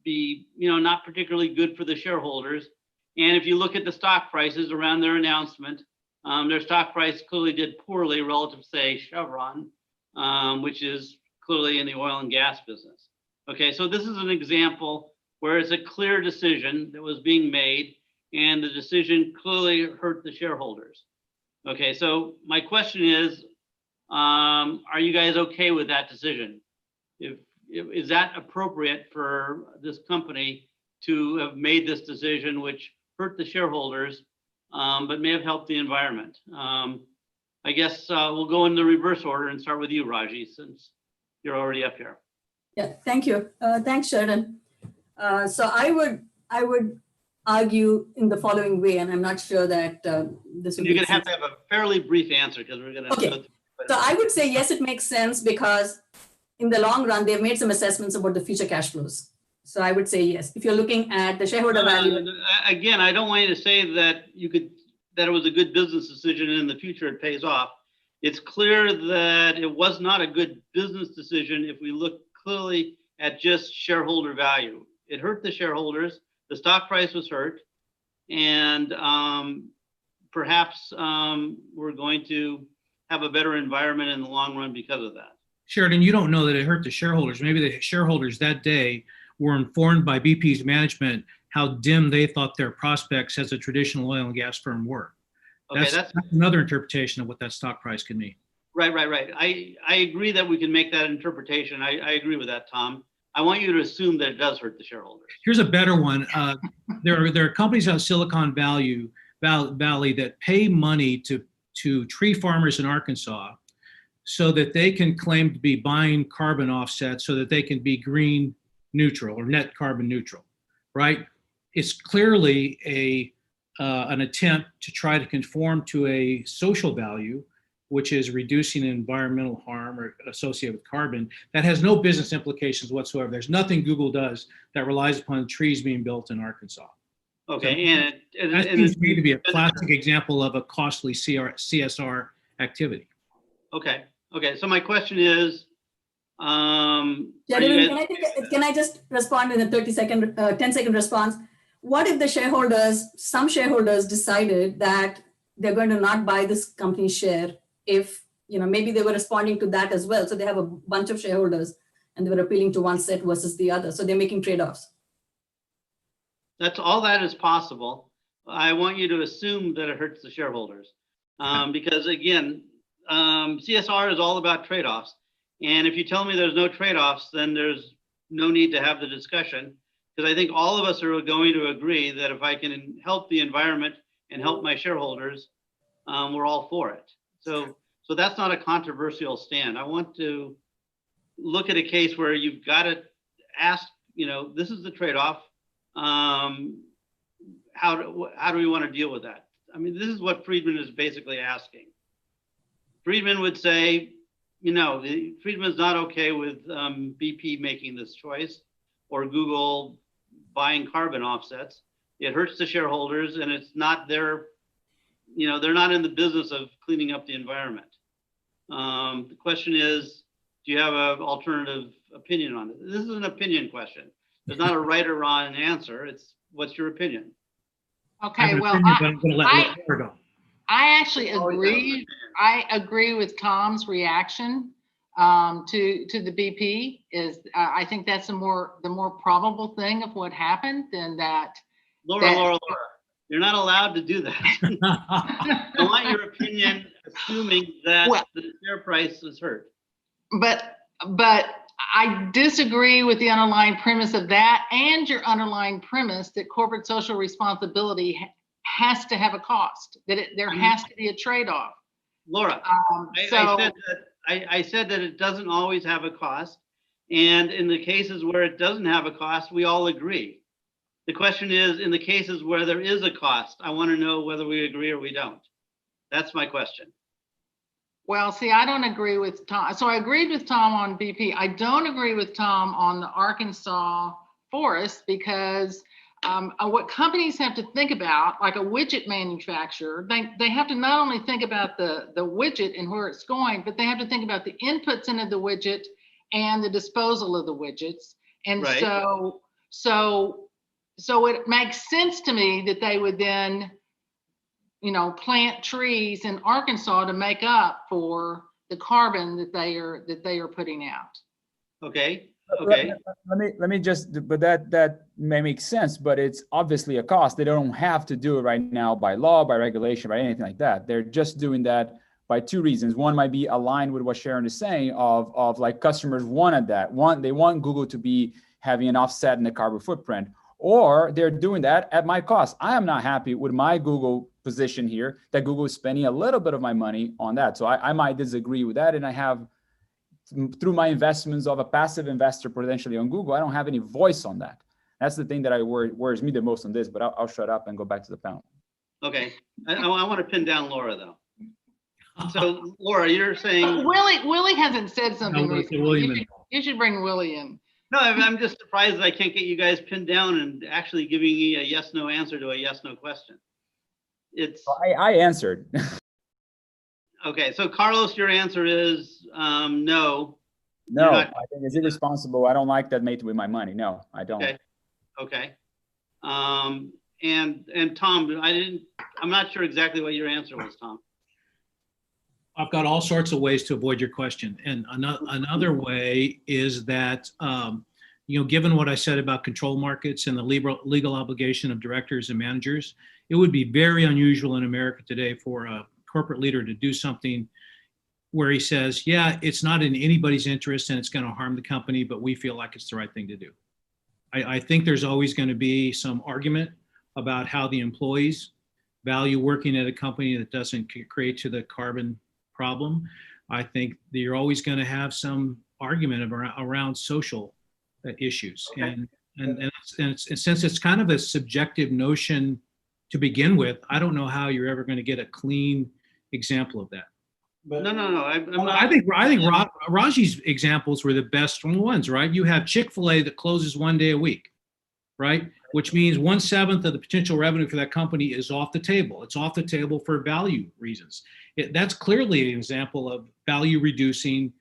be, not particularly good for the shareholders. And if you look at the stock prices around their announcement, their stock price clearly did poorly relative to, say, Chevron, which is clearly in the oil and gas business. Okay, so this is an example where it's a clear decision that was being made, and the decision clearly hurt the shareholders. Okay, so my question is, are you guys okay with that decision? Is that appropriate for this company to have made this decision, which hurt the shareholders, but may have helped the environment? I guess we'll go in the reverse order and start with you, Raji, since you're already up here. Yeah, thank you. Thanks, Sheridan. So I would argue in the following way, and I'm not sure that this will You're going to have a fairly brief answer because we're going to okay. go through. So I would say, yes, it makes sense because in the long run, they've made some assessments about the future cash flows. So I would say yes. If you're looking at the shareholder value. Again, I don't want you to say that that it was a good business decision and in the future it pays off. It's clear that it was not a good business decision if we look clearly at just shareholder value. It hurt the shareholders, the stock price was hurt, and perhaps we're going to have a better environment in the long run because of that. Sheridan, you don't know that it hurt the shareholders. Maybe the shareholders that day were informed by BP's management how dim they thought their prospects as a traditional oil and gas firm were. Okay, that's another interpretation of what that stock price can mean. Right. I agree that we can make that interpretation. I agree with that, Tom. I want you to assume that it does hurt the shareholders. Here's a better one. There are companies out of Silicon Valley that pay money to tree farmers in Arkansas so that they can claim to be buying carbon offsets so that they can be green neutral or net carbon neutral, right? It's clearly an attempt to try to conform to a social value, which is reducing environmental harm or associated with carbon, that has no business implications whatsoever. There's nothing Google does that relies upon trees being built in Arkansas. Okay, so that seems to me to be a classic example of a costly CSR activity. Okay. So my question is, can I just respond in a 10-second response? What if some shareholders decided that they're going to not buy this company's share if, maybe they were responding to that as well. So they have a bunch of shareholders and they were appealing to one set versus the other. So they're making trade-offs. That's all that is possible. I want you to assume that it hurts the shareholders because again, CSR is all about trade-offs. And if you tell me there's no trade-offs, then there's no need to have the discussion, because I think all of us are going to agree that if I can help the environment and help my shareholders, we're all for it. So that's not a controversial stand. I want to look at a case where you've got to ask, this is the trade-off. How do we want to deal with that? I mean, this is what Friedman is basically asking. Friedman would say, Friedman's not okay with BP making this choice or Google buying carbon offsets. It hurts the shareholders, and it's not their, they're not in the business of cleaning up the environment. The question is, do you have an alternative opinion on it? This is an opinion question. There's not a right or wrong answer. It's what's your opinion? Okay, well, I actually agree. I agree with Tom's reaction to the BP. I think that's the more probable thing of what happened than that. Laura, you're not allowed to do that. I want your opinion, assuming that the share price is hurt. But I disagree with the underlying premise of that and your underlying premise that corporate social responsibility has to have a cost, that there has to be a trade-off. Laura, I said that it doesn't always have a cost. And in the cases where it doesn't have a cost, we all agree. The question is, in the cases where there is a cost, I want to know whether we agree or we don't. That's my question. Well, see, I don't agree with Tom. So I agreed with Tom on BP. I don't agree with Tom on the Arkansas forest because what companies have to think about, like a widget manufacturer, they have to not only think about the widget and where it's going, but they have to think about the inputs into the widget and the disposal of the widgets. And Right. so it makes sense to me that they would then, plant trees in Arkansas to make up for the carbon that they are putting out. Okay. Okay. Let me just, but that may make sense, but it's obviously a cost. They don't have to do it right now by law, by regulation, by anything like that. They're just doing that by two reasons. One might be aligned with what Sharon is saying of like customers wanted that. They want Google to be having an offset in the carbon footprint, or they're doing that at my cost. I am not happy with my Google position here that Google is spending a little bit of my money on that. So I might disagree with that. And I have, through my investments of a passive investor potentially on Google, I don't have any voice on that. That's the thing that worries me the most on this, but I'll shut up and go back to the panel. Okay. I want to pin down Laura though. So Laura, you're saying Willie hasn't said something No, recently. You should bring Willie in. no. I'm just surprised that I can't get you guys pinned down and actually giving me a yes/no answer to a yes/no question. It's I answered. okay. So Carlos, your answer is no. No, I think it's irresponsible. I don't like that made with my money. No, I don't. Okay. Okay. And Tom, I'm not sure exactly what your answer was, Tom. I've got all sorts of ways to avoid your question. And another way is that, given what I said about control markets and the legal obligation of directors and managers, it would be very unusual in America today for a corporate leader to do something where he says, yeah, it's not in anybody's interest and it's going to harm the company, but we feel like it's the right thing to do. I think there's always going to be some argument about how the employees value working at a company that doesn't create to the carbon problem. I think that you're always going to have some argument around social issues. Okay. And since it's kind of a subjective notion to begin with, I don't know how you're ever going to get a clean example of that. But no. I think Raji's examples were the best ones, right? You have Chick-fil-A that closes one day a week, right? Which means 1/7 of the potential revenue for that company is off the table. It's off the table for value reasons. That's clearly an example of value reducing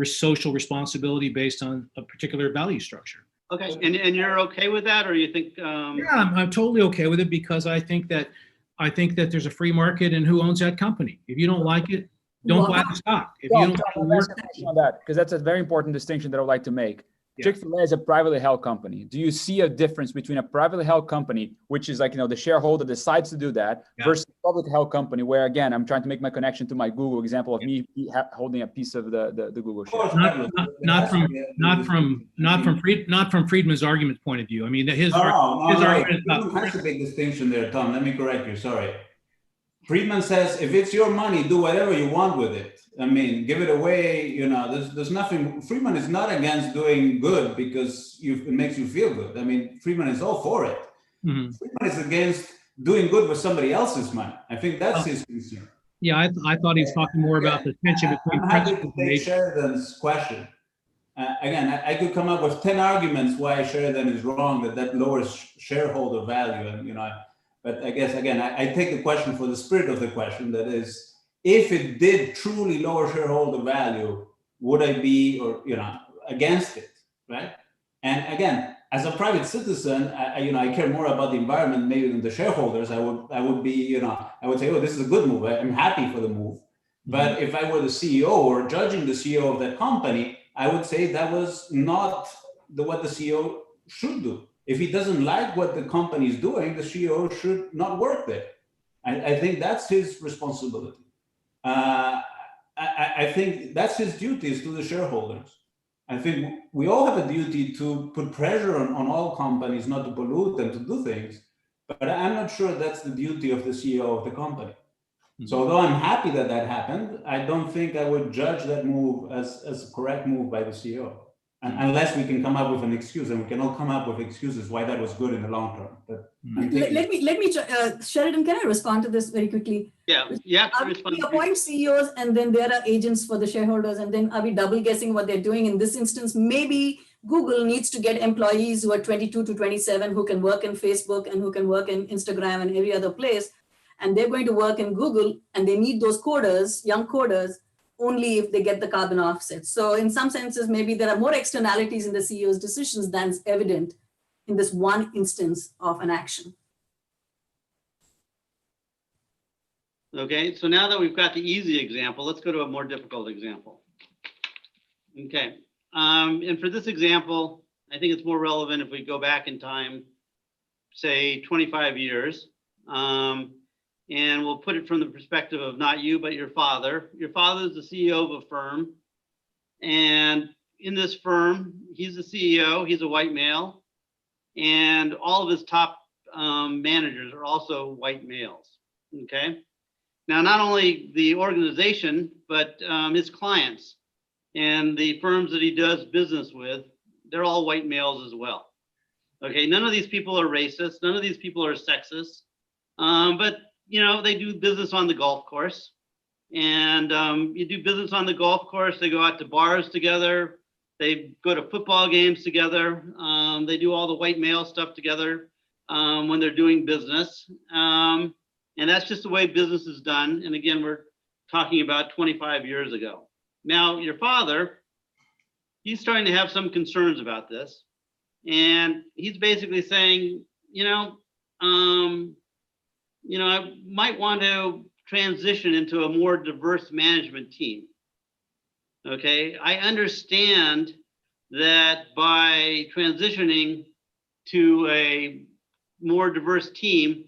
social responsibility based on a particular value structure. Okay, and you're okay with that, or you think? Yeah, I'm totally okay with it because I think that there's a free market and who owns that company. If you don't like it, don't buy the stock. If you don't work on that, because that's a very important distinction that I would like to make. Yeah. Chick-fil-A is a privately held company. Do you see a difference between a privately held company, which is like, the shareholder decides to do that, versus a public held company where, again, I'm trying to make my connection to my Google example of me holding a piece of the Google share. Not from Friedman's argument point of view. I mean, his argument has a big distinction there, Tom. Let me correct you. Sorry. Friedman says, if it's your money, do whatever you want with it. I mean, give it away. There's nothing. Friedman is not against doing good because it makes you feel good. I mean, Friedman is all for it. Mm-hmm. Friedman is against doing good with somebody else's money. I think that's his concern. Yeah, I thought he was talking more about the tension between principles and nature. Sheridan's question. Again, I could come up with 10 arguments why Sheridan is wrong, that lowers shareholder value. And, but I guess, again, I take the question for the spirit of the question, that is, if it did truly lower shareholder value, would I be, against it, right? And again, as a private citizen, I care more about the environment maybe than the shareholders. I would be, I would say, oh, this is a good move. I'm happy for the move. But if I were the CEO or judging the CEO of that company, I would say that was not what the CEO should do. If he doesn't like what the company is doing, the CEO should not work there. I think that's his responsibility. I think that's his duties to the shareholders. I think we all have a duty to put pressure on all companies not to pollute and to do things, but I'm not sure that's the duty of the CEO of the company. Mm-hmm. So although I'm happy that happened, I don't think I would judge that move as a correct move by the CEO. Unless we can come up with an excuse, and we can all come up with excuses why that was good in the long term. But let me, Sheridan, can I respond to this very quickly? Yeah. We appoint CEOs, and then there are agents for the shareholders, and then are we double guessing what they're doing? In this instance, maybe Google needs to get employees who are 22 to 27 who can work in Facebook and who can work in Instagram and every other place. And they're going to work in Google, and they need those coders, young coders, only if they get the carbon offset. So in some senses, maybe there are more externalities in the CEO's decisions than is evident in this one instance of an action. Okay, so now that we've got the easy example, let's go to a more difficult example. Okay, and for this example, I think it's more relevant if we go back in time, say 25 years, and we'll put it from the perspective of not you, but your father. Your father is the CEO of a firm, and in this firm, he's the CEO, he's a white male, and all of his top managers are also white males, okay? Now, not only the organization, but his clients and the firms that he does business with, they're all white males as well. Okay, none of these people are racist, none of these people are sexist, but you know, they do business on the golf course. And you do business on the golf course, they go out to bars together, they go to football games together, they do all the white male stuff together when they're doing business. And that's just the way business is done. And again, we're talking about 25 years ago. Now, your father, he's starting to have some concerns about this. And he's basically saying, I might want to transition into a more diverse management team. Okay, I understand that by transitioning to a more diverse team,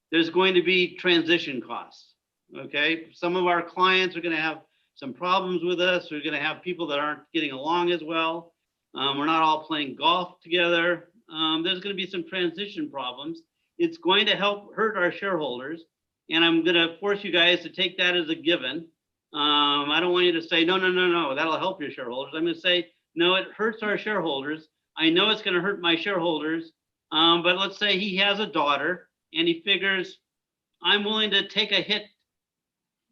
there's going to be transition costs. Okay, some of our clients are going to have some problems with us. We're going to have people that aren't getting along as well. We're not all playing golf together. There's going to be some transition problems. It's going to hurt our shareholders. And I'm going to force you guys to take that as a given. I don't want you to say, no, that'll help your shareholders. I'm going to say, no, it hurts our shareholders. I know it's going to hurt my shareholders. But let's say he has a daughter and he figures, I'm willing to take a hit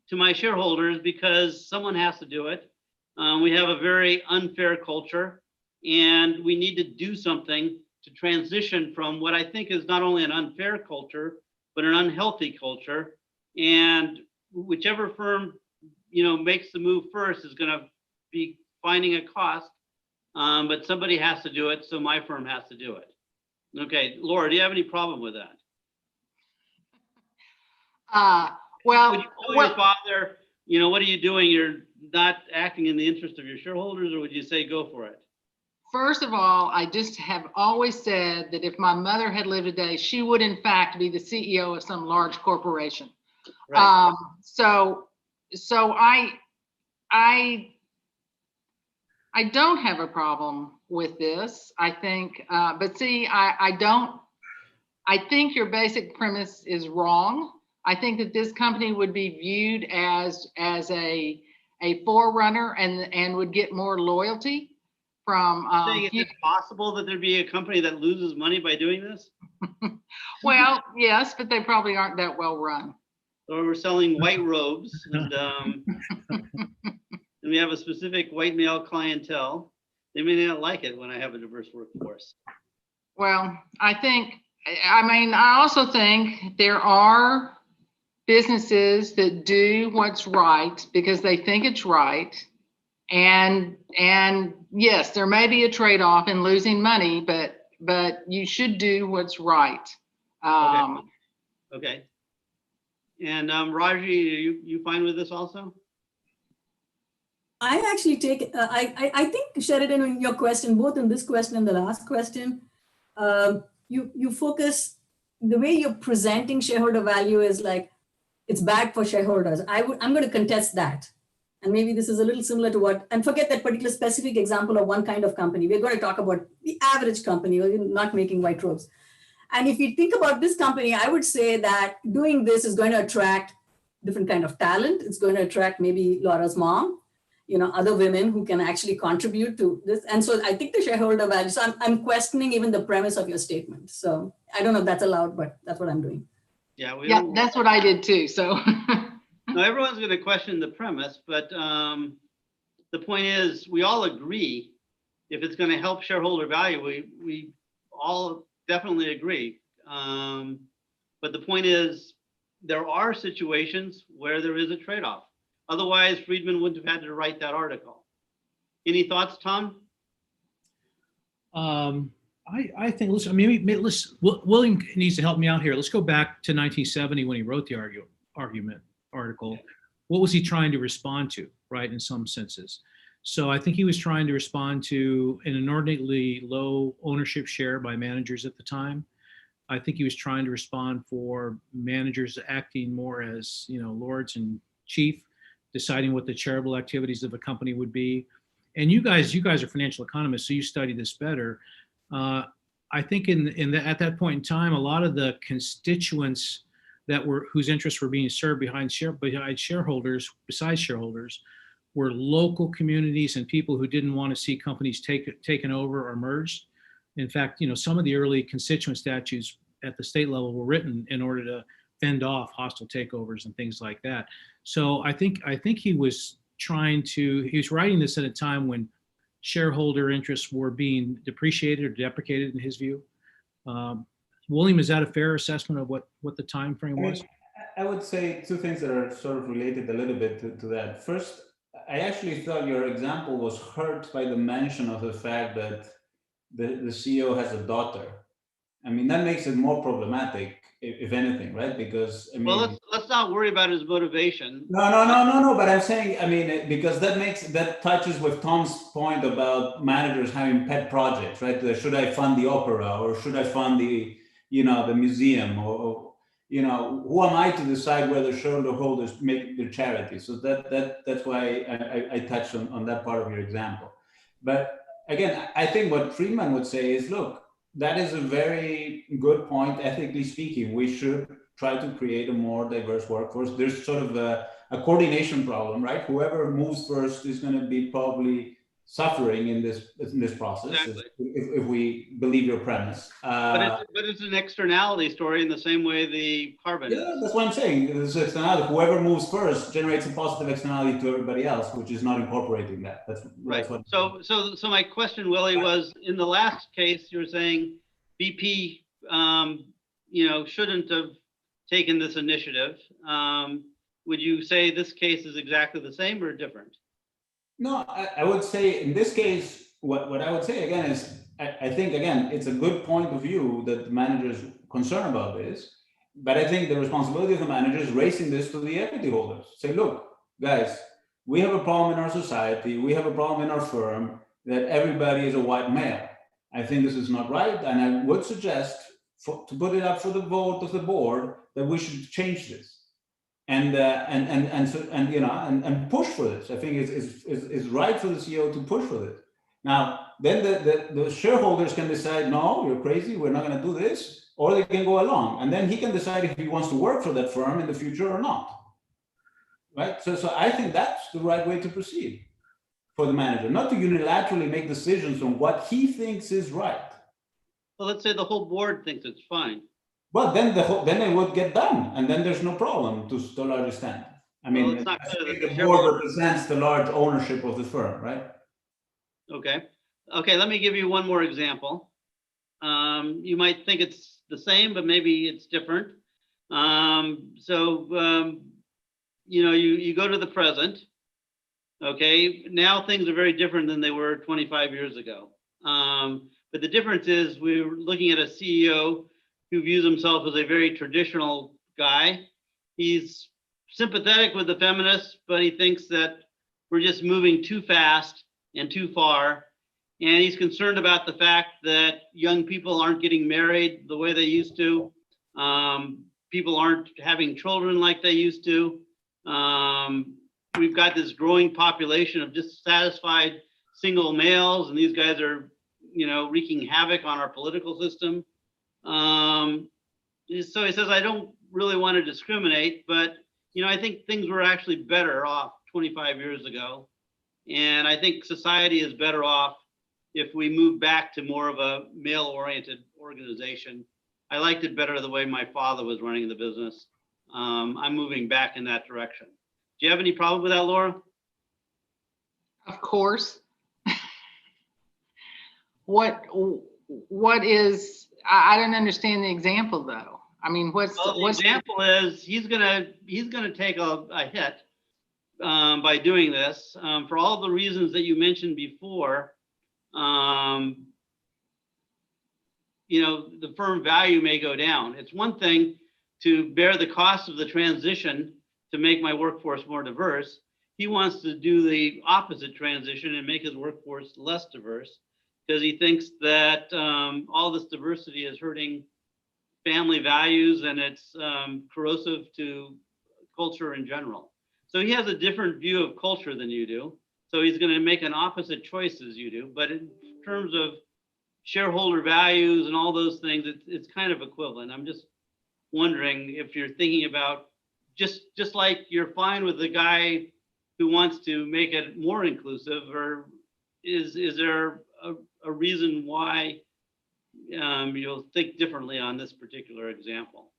to my shareholders because someone has to do it. We have a very unfair culture, and we need to do something to transition from what I think is not only an unfair culture, but an unhealthy culture. And whichever firm, makes the move first is going to be finding a cost, but somebody has to do it, so my firm has to do it. Okay, Laura, do you have any problem with that? Well, would you tell your father, what are you doing? You're not acting in the interest of your shareholders, or would you say go for it? First of all, I just have always said that if my mother had lived today, she would in fact be the CEO of some large corporation. Right. So I don't have a problem with this. I think, but see, I think your basic premise is wrong. I think that this company would be viewed as a forerunner and would get more loyalty from. Is it possible that there'd be a company that loses money by doing this? Well, yes, but they probably aren't that well run. Or we're selling white robes, and we have a specific white male clientele. They may not like it when I have a diverse workforce. Well, I also think there are businesses that do what's right because they think it's right. And yes, there may be a trade-off in losing money, but you should do what's right. Okay. And Raji, you fine with this also? I actually take, I think, Sheridan, in your question, both in this question and the last question, you focus, the way you're presenting shareholder value is like, it's bad for shareholders. I'm going to contest that. And maybe this is a little similar to and forget that particular specific example of one kind of company. We're going to talk about the average company, not making white robes. And if you think about this company, I would say that doing this is going to attract different kind of talent. It's going to attract maybe Laura's mom, other women who can actually contribute to this. And so I think the shareholder value, so I'm questioning even the premise of your statement. So I don't know if that's allowed, but that's what I'm doing. Yeah, that's what I did too. So no, everyone's going to question the premise, but the point is we all agree if it's going to help shareholder value, we all definitely agree. But the point is, there are situations where there is a trade-off. Otherwise, Friedman wouldn't have had to write that article. Any thoughts, Tom? I think, listen, I mean, William needs to help me out here. Let's go back to 1970 when he wrote the article. What was he trying to respond to, right, in some senses? So I think he was trying to respond to an inordinately low ownership share by managers at the time. I think he was trying to respond for managers acting more as, lords and chief, deciding what the charitable activities of a company would be. And you guys are financial economists, so you study this better. I think at that point in time, a lot of the constituents whose interests were being served besides shareholders, were local communities and people who didn't want to see companies taken over or merged. In fact, some of the early constituent statutes at the state level were written in order to fend off hostile takeovers and things like that. So I think he was writing this at a time when shareholder interests were being depreciated or deprecated in his view. William, is that a fair assessment of what the time frame was? I would say two things that are sort of related a little bit to that. First, I actually thought your example was hurt by the mention of the fact that the CEO has a daughter. I mean, that makes it more problematic, if anything, right? Because I mean, well, let's not worry about his motivation. No. But I'm saying, I mean, because that touches with Tom's point about managers having pet projects, right? Should I fund the opera, or should I fund the museum, or who am I to decide whether shareholders make their charity? So that's why I touched on that part of your example. But again, I think what Friedman would say is, look, that is a very good point. Ethically speaking, we should try to create a more diverse workforce. There's sort of a coordination problem, right? Whoever moves first is going to be probably suffering in this process, exactly. if we believe your premise. But it's an externality story in the same way the carbon is. That's what I'm saying. It's externality. Whoever moves first generates a positive externality to everybody else, which is not incorporating that. That's right. That's so my question, Willie, was in the last case you were saying BP, shouldn't have taken this initiative. Would you say this case is exactly the same or different? No, I would say in this case, what I would say again is, I think, again, it's a good point of view that the manager is concerned about this, but I think the responsibility of the manager is raising this to the equity holders. Say, look, guys, we have a problem in our society, we have a problem in our firm that everybody is a white male. I think this is not right, and I would suggest to put it up for the vote of the board that we should change this. And push for this. I think it's right for the CEO to push for this. Now, then the shareholders can decide, no, you're crazy, we're not going to do this, or they can go along, and then he can decide if he wants to work for that firm in the future or not. Right. So I think that's the right way to proceed for the manager, not to unilaterally make decisions on what he thinks is right. Well, let's say the whole board thinks it's fine. Well, then it would get done, and then there's no problem to a large extent. I mean, well, it's not the board represents the large ownership of the firm, right? Okay. Let me give you one more example. You might think it's the same, but maybe it's different. You go to the present. Okay. Now things are very different than they were 25 years ago. But the difference is we're looking at a CEO who views himself as a very traditional guy. He's sympathetic with the feminists, but he thinks that we're just moving too fast and too far. And he's concerned about the fact that young people aren't getting married the way they used to. People aren't having children like they used to. We've got this growing population of dissatisfied single males, and these guys are, wreaking havoc on our political system. So he says, I don't really want to discriminate, but, I think things were actually better off 25 years ago. And I think society is better off if we move back to more of a male-oriented organization. I liked it better the way my father was running the business. I'm moving back in that direction. Do you have any problem with that, Laura? Of course. what is, I don't understand the example though. I mean, Well, the example is he's gonna take a hit by doing this for all the reasons that you mentioned before. You know, the firm value may go down. It's one thing to bear the cost of the transition to make my workforce more diverse. He wants to do the opposite transition and make his workforce less diverse because he thinks that all this diversity is hurting family values and it's corrosive to culture in general. So he has a different view of culture than you do. So he's going to make an opposite choice as you do. But in terms of shareholder values and all those things, it's kind of equivalent. I'm just wondering if you're thinking about just like you're fine with the guy who wants to make it more inclusive, or is there a reason why you'll think differently on this particular example?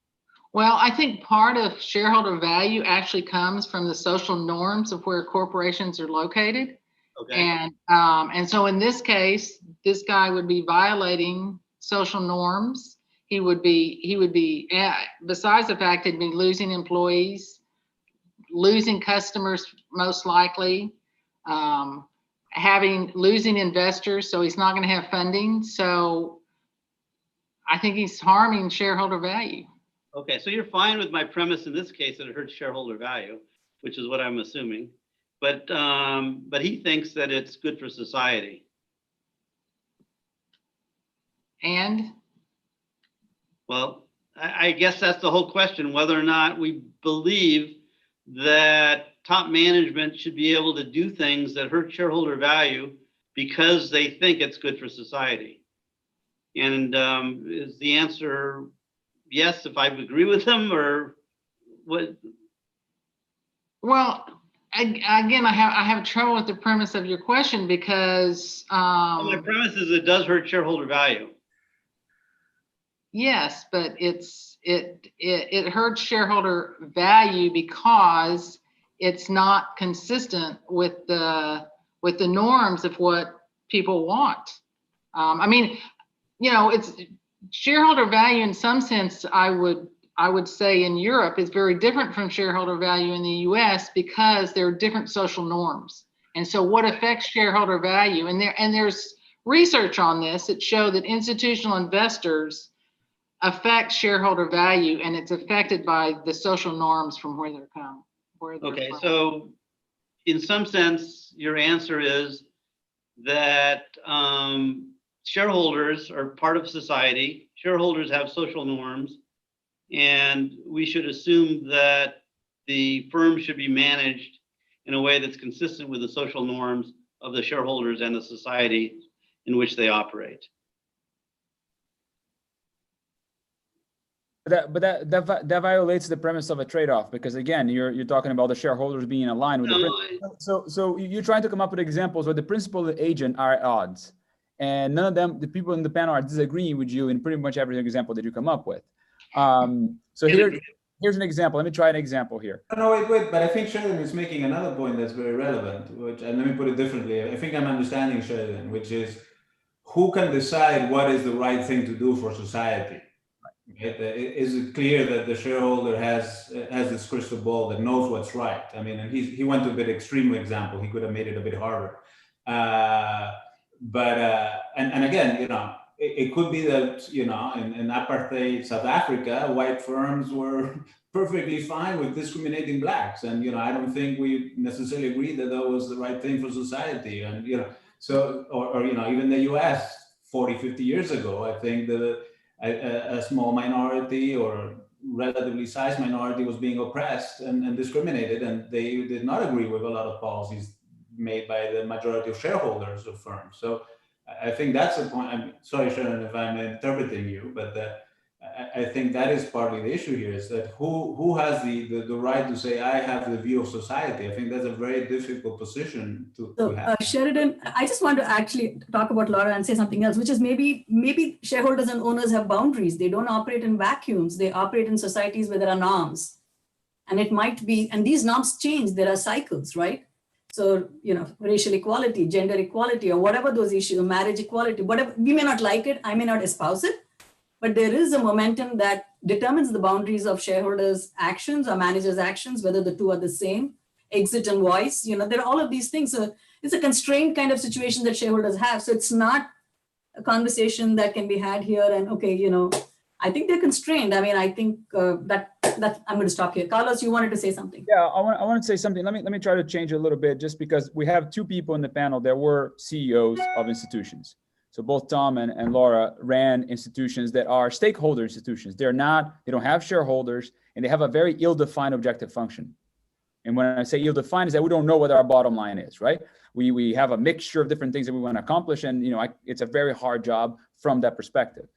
Well, I think part of shareholder value actually comes from the social norms of where corporations are located. Okay. And so in this case, this guy would be violating social norms. He would be besides the fact he'd be losing employees, losing customers most likely, losing investors, so he's not going to have funding. So I think he's harming shareholder value. Okay, so you're fine with my premise in this case that it hurts shareholder value, which is what I'm assuming. But he thinks that it's good for society. And? Well, I guess that's the whole question, whether or not we believe that top management should be able to do things that hurt shareholder value because they think it's good for society. And is the answer yes, if I agree with them, or what? Well, again, I have trouble with the premise of your question because my premise is it does hurt shareholder value. Yes, but it hurts shareholder value because it's not consistent with the norms of what people want. I mean, you know, it's shareholder value in some sense. I would say in Europe is very different from shareholder value in the US because there are different social norms. And so what affects shareholder value, and there's research on this that show that institutional investors affect shareholder value, and it's affected by the social norms from where they're from. Okay, so in some sense, your answer is that shareholders are part of society. Shareholders have social norms, and we should assume that the firm should be managed in a way that's consistent with the social norms of the shareholders and the society in which they operate. But that violates the premise of a trade-off, because again, you're talking about the shareholders being aligned with the principle. So you're trying to come up with examples where the principal and the agent are at odds, and none of them, the people in the panel, are disagreeing with you in pretty much every example that you come up with. So here's an example. Let me try an example here. No, wait, but I think Sheridan is making another point that's very relevant, which, and let me put it differently. I think I'm understanding Sheridan, which is who can decide what is the right thing to do for society? Is it clear that the shareholder has this crystal ball that knows what's right? I mean, and he went to a bit extreme example. He could have made it a bit harder. And again, you know, it could be that, you know, in apartheid South Africa, white firms were perfectly fine with discriminating blacks. And, you know, I don't think we necessarily agree that that was the right thing for society. And, you know, so, or you know, even the US 40, 50 years ago, I think a small minority or relatively sized minority was being oppressed and discriminated, and they did not agree with a lot of policies made by the majority of shareholders of firms. So I think that's the point. I'm sorry, Sharon, if I'm interpreting you, but I think that is partly the issue here, is that who has the right to say, I have the view of society? I think that's a very difficult position to have. Sheridan, I just want to actually talk about Laura and say something else, which is maybe shareholders and owners have boundaries. They don't operate in vacuums. They operate in societies where there are norms. And it might be, and these norms change, there are cycles, right? So, racial equality, gender equality, or whatever those issues, marriage equality, whatever, we may not like it, I may not espouse it, but there is a momentum that determines the boundaries of shareholders' actions or managers' actions, whether the two are the same, exit and voice, there are all of these things. So it's a constrained kind of situation that shareholders have. So it's not a conversation that can be had here and, okay, I think they're constrained. I mean, I think that I'm going to stop here. Carlos, you wanted to say something. Yeah, I want to say something. Let me try to change a little bit, just because we have two people in the panel that were CEOs of institutions. So both Tom and Laura ran institutions that are stakeholder institutions. They don't have shareholders, and they have a very ill-defined objective function. And when I say ill-defined, is that we don't know what our bottom line is, right? We have a mixture of different things that we want to accomplish, and it's a very hard job from that perspective.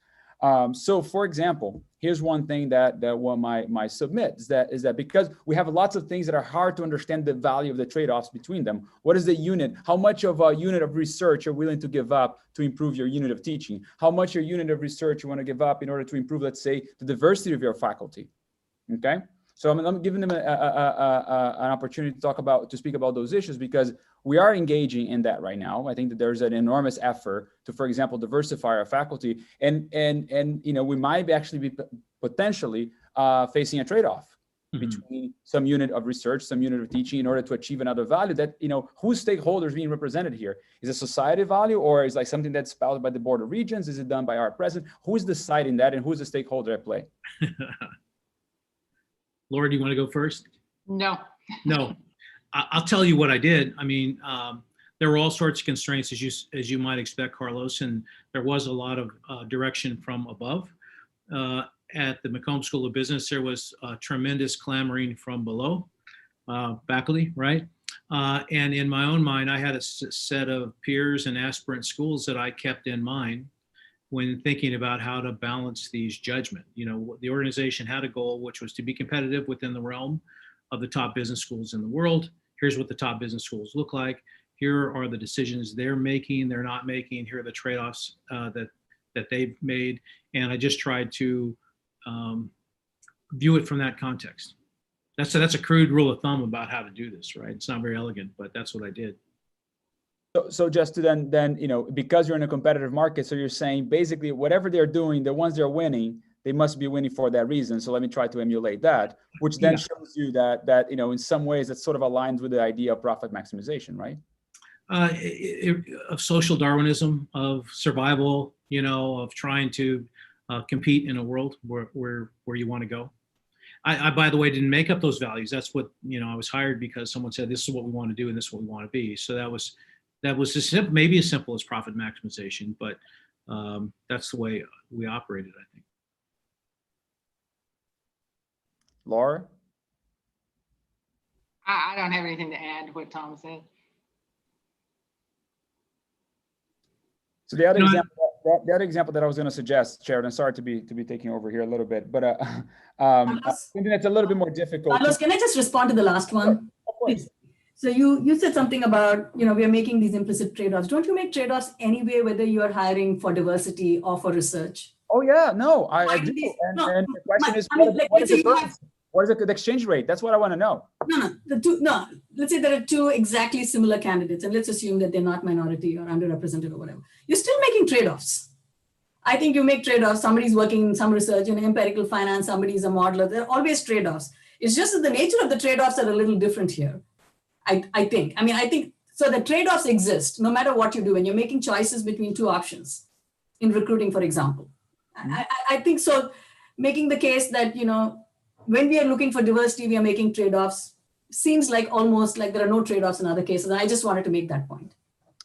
So, for example, here's one thing that one might submit is that because we have lots of things that are hard to understand the value of the trade-offs between them. What is the unit? How much of a unit of research you're willing to give up to improve your unit of teaching? How much your unit of research you want to give up in order to improve, let's say, the diversity of your faculty? Okay. So I'm giving them an opportunity to speak about those issues, because we are engaging in that right now. I think that there's an enormous effort to, for example, diversify our faculty, and we might actually be potentially facing a trade-off between some unit of research, some unit of teaching, in order to achieve another value. That whose stakeholders being represented here? Is it society value, or is like something that's espoused by the Board of Regents? Is it done by our president? Who's deciding that, and who's the stakeholder at play? Laura, do you want to go first? No. No. I'll tell you what I did. I mean, there were all sorts of constraints, as you might expect, Carlos, and there was a lot of direction from above. At the McCombs School of Business, there was tremendous clamoring from below, faculty, right? And in my own mind, I had a set of peers and aspirant schools that I kept in mind when thinking about how to balance these judgment. The organization had a goal, which was to be competitive within the realm of the top business schools in the world. Here's what the top business schools look like. Here are the decisions they're making, they're not making. Here are the trade-offs that they've made. And I just tried to view it from that context. That's a crude rule of thumb about how to do this, right? It's not very elegant, but that's what I did. So just to then because you're in a competitive market, so you're saying basically whatever they're doing, the ones they're winning, they must be winning for that reason. So let me try to emulate that, which then shows you that in some ways it sort of aligns with the idea of profit maximization, right? Of social Darwinism, of survival, of trying to compete in a world where you want to go. I, by the way, didn't make up those values. That's what, I was hired because someone said, this is what we want to do and this is what we want to be. So that was maybe as simple as profit maximization, but that's the way we operated, I think. Laura? I don't have anything to add to what Tom said. So the other example that I was going to suggest, Sheridan, sorry to be taking over here a little bit, but something that's a little bit more difficult. Carlos, can I just respond to the last one? Please. So you said something about, we are making these implicit trade-offs. Don't you make trade-offs anyway, whether you are hiring for diversity or for research? Oh yeah, no, I do. And the question is, what is the exchange rate? That's what I want to know. No. Let's say there are two exactly similar candidates, and let's assume that they're not minority or underrepresented or whatever. You're still making trade-offs. I think you make trade-offs. Somebody's working in some research, empirical finance, somebody's a modeler. There are always trade-offs. It's just that the nature of the trade-offs are a little different here. I think so. The trade-offs exist no matter what you do when you're making choices between two options in recruiting, for example. I think so. Making the case that, when we are looking for diversity, we are making trade-offs seems like almost like there are no trade-offs in other cases. I just wanted to make that point.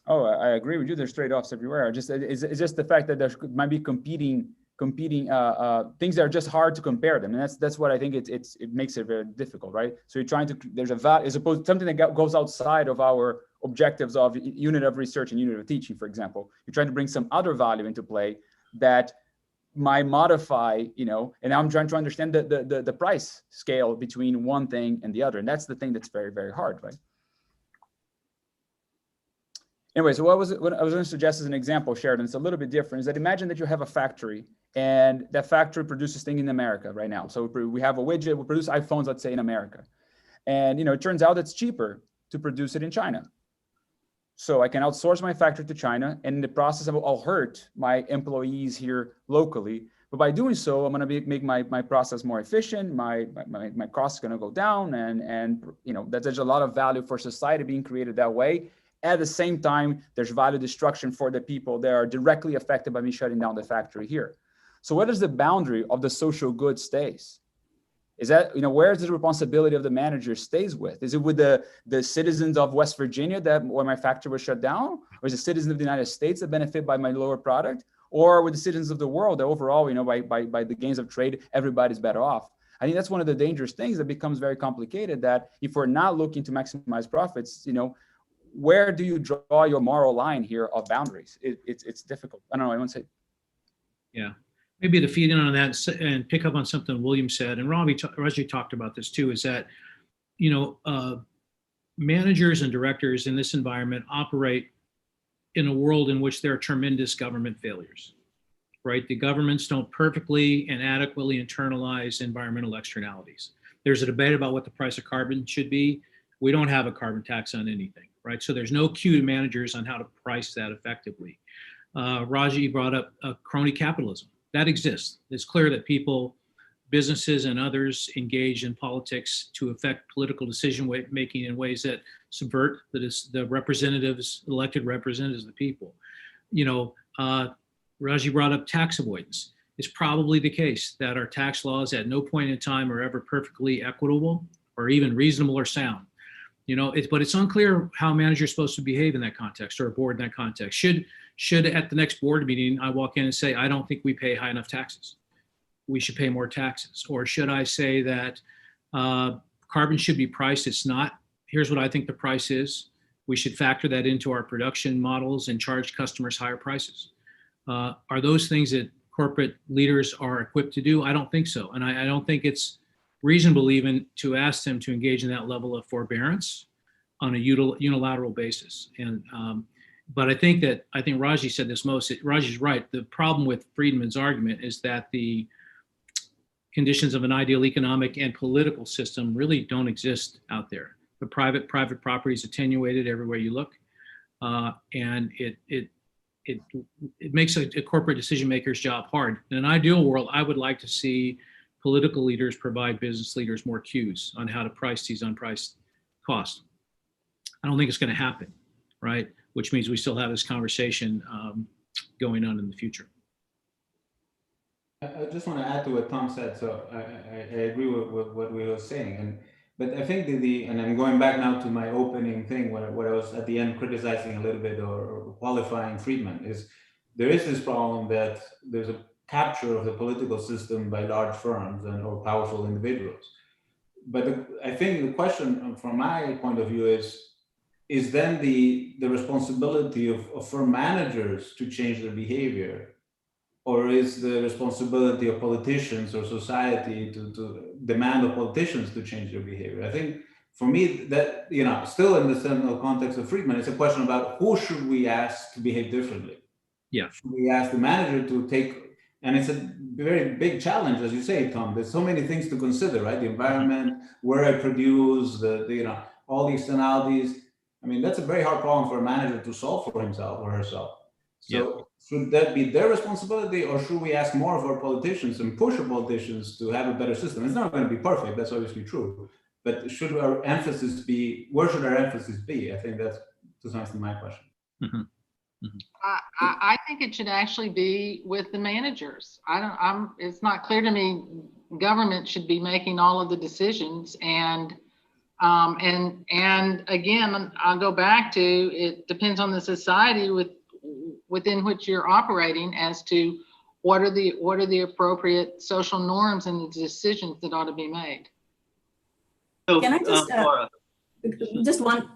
Oh, I agree with you. There's trade-offs everywhere. It's just the fact that there might be competing things that are just hard to compare them, and that's what I think it makes it very difficult, right? So you're trying to there's a value as opposed to something that goes outside of our objectives of unit of research and unit of teaching, for example. You're trying to bring some other value into play that might modify, and I'm trying to understand the price scale between one thing and the other, and that's the thing that's very, very hard, right? Anyway, so what I was going to suggest as an example, Sheridan, it's a little bit different, is that imagine that you have a factory and that factory produces things in America right now. So we have a widget, we produce iPhones, let's say in America. And, it turns out it's cheaper to produce it in China. So I can outsource my factory to China, and in the process, I'll hurt my employees here locally. But by doing so, I'm going to make my process more efficient. My cost is going to go down, and you know that there's a lot of value for society being created that way. At the same time, there's value destruction for the people that are directly affected by me shutting down the factory here. So where does the boundary of the social good stays? Is that, you know, where's the responsibility of the manager stays with? Is it with the citizens of West Virginia where my factory was shut down? Or is it citizens of the United States that benefit by my lower product? Or with the citizens of the world that overall, you know, by the gains of trade, everybody's better off? I think that's one of the dangerous things that becomes very complicated, that if we're not looking to maximize profits, you know, where do you draw your moral line here of boundaries? It's difficult. I don't know, I want to say. Yeah. Maybe to feed in on that and pick up on something William said, and Raji talked about this too, is that, you know, managers and directors in this environment operate in a world in which there are tremendous government failures, right? The governments don't perfectly and adequately internalize environmental externalities. There's a debate about what the price of carbon should be. We don't have a carbon tax on anything, right? So there's no cue to managers on how to price that effectively. Raji brought up crony capitalism. That exists. It's clear that people, businesses, and others engage in politics to affect political decision making in ways that subvert the representatives, elected representatives of the people. You know, Raji brought up tax avoidance. It's probably the case that our tax laws at no point in time are ever perfectly equitable or even reasonable or sound. You know, but it's unclear how a manager is supposed to behave in that context, or a board in that context. Should at the next board meeting, I walk in and say, I don't think we pay high enough taxes. We should pay more taxes. Or should I say that carbon should be priced? It's not. Here's what I think the price is. We should factor that into our production models and charge customers higher prices. Are those things that corporate leaders are equipped to do? I don't think so. And I don't think it's reasonable even to ask them to engage in that level of forbearance on a unilateral basis. And but I think Raji said this most. Raji's right. The problem with Friedman's argument is that the conditions of an ideal economic and political system really don't exist out there. The private property is attenuated everywhere you look, and it makes a corporate decision maker's job hard. In an ideal world, I would like to see political leaders provide business leaders more cues on how to price these unpriced costs. I don't think it's going to happen, right? Which means we still have this conversation going on in the future. I just want to add to what Tom said. So I agree with what we were saying, but I think and I'm going back now to my opening thing where I was at the end criticizing a little bit or qualifying Friedman, is there is this problem that there's a capture of the political system by large firms or powerful individuals. But I think the question from my point of view is then the responsibility of firm managers to change their behavior, or is the responsibility of politicians or society to demand of politicians to change their behavior? I think for me that, you know, still in the central context of Friedman, it's a question about who should we ask to behave differently? Yeah. Should we ask the manager to take, and it's a very big challenge, as you say, Tom. There's so many things to consider, right? The environment, where I produce, you know, all the externalities. I mean, that's a very hard problem for a manager to solve for himself or herself. So should that be their responsibility, or should we ask more of our politicians and push our politicians to have a better system? It's not going to be perfect. That's obviously true. But should our emphasis be, where should our emphasis be? I think that's to some extent my question. Mm-hmm. Mm-hmm. I think it should actually be with the managers. It's not clear to me government should be making all of the decisions, and again, I'll go back to, it depends on the society within which you're operating as to what are the appropriate social norms and the decisions that ought to be made. So, Can I just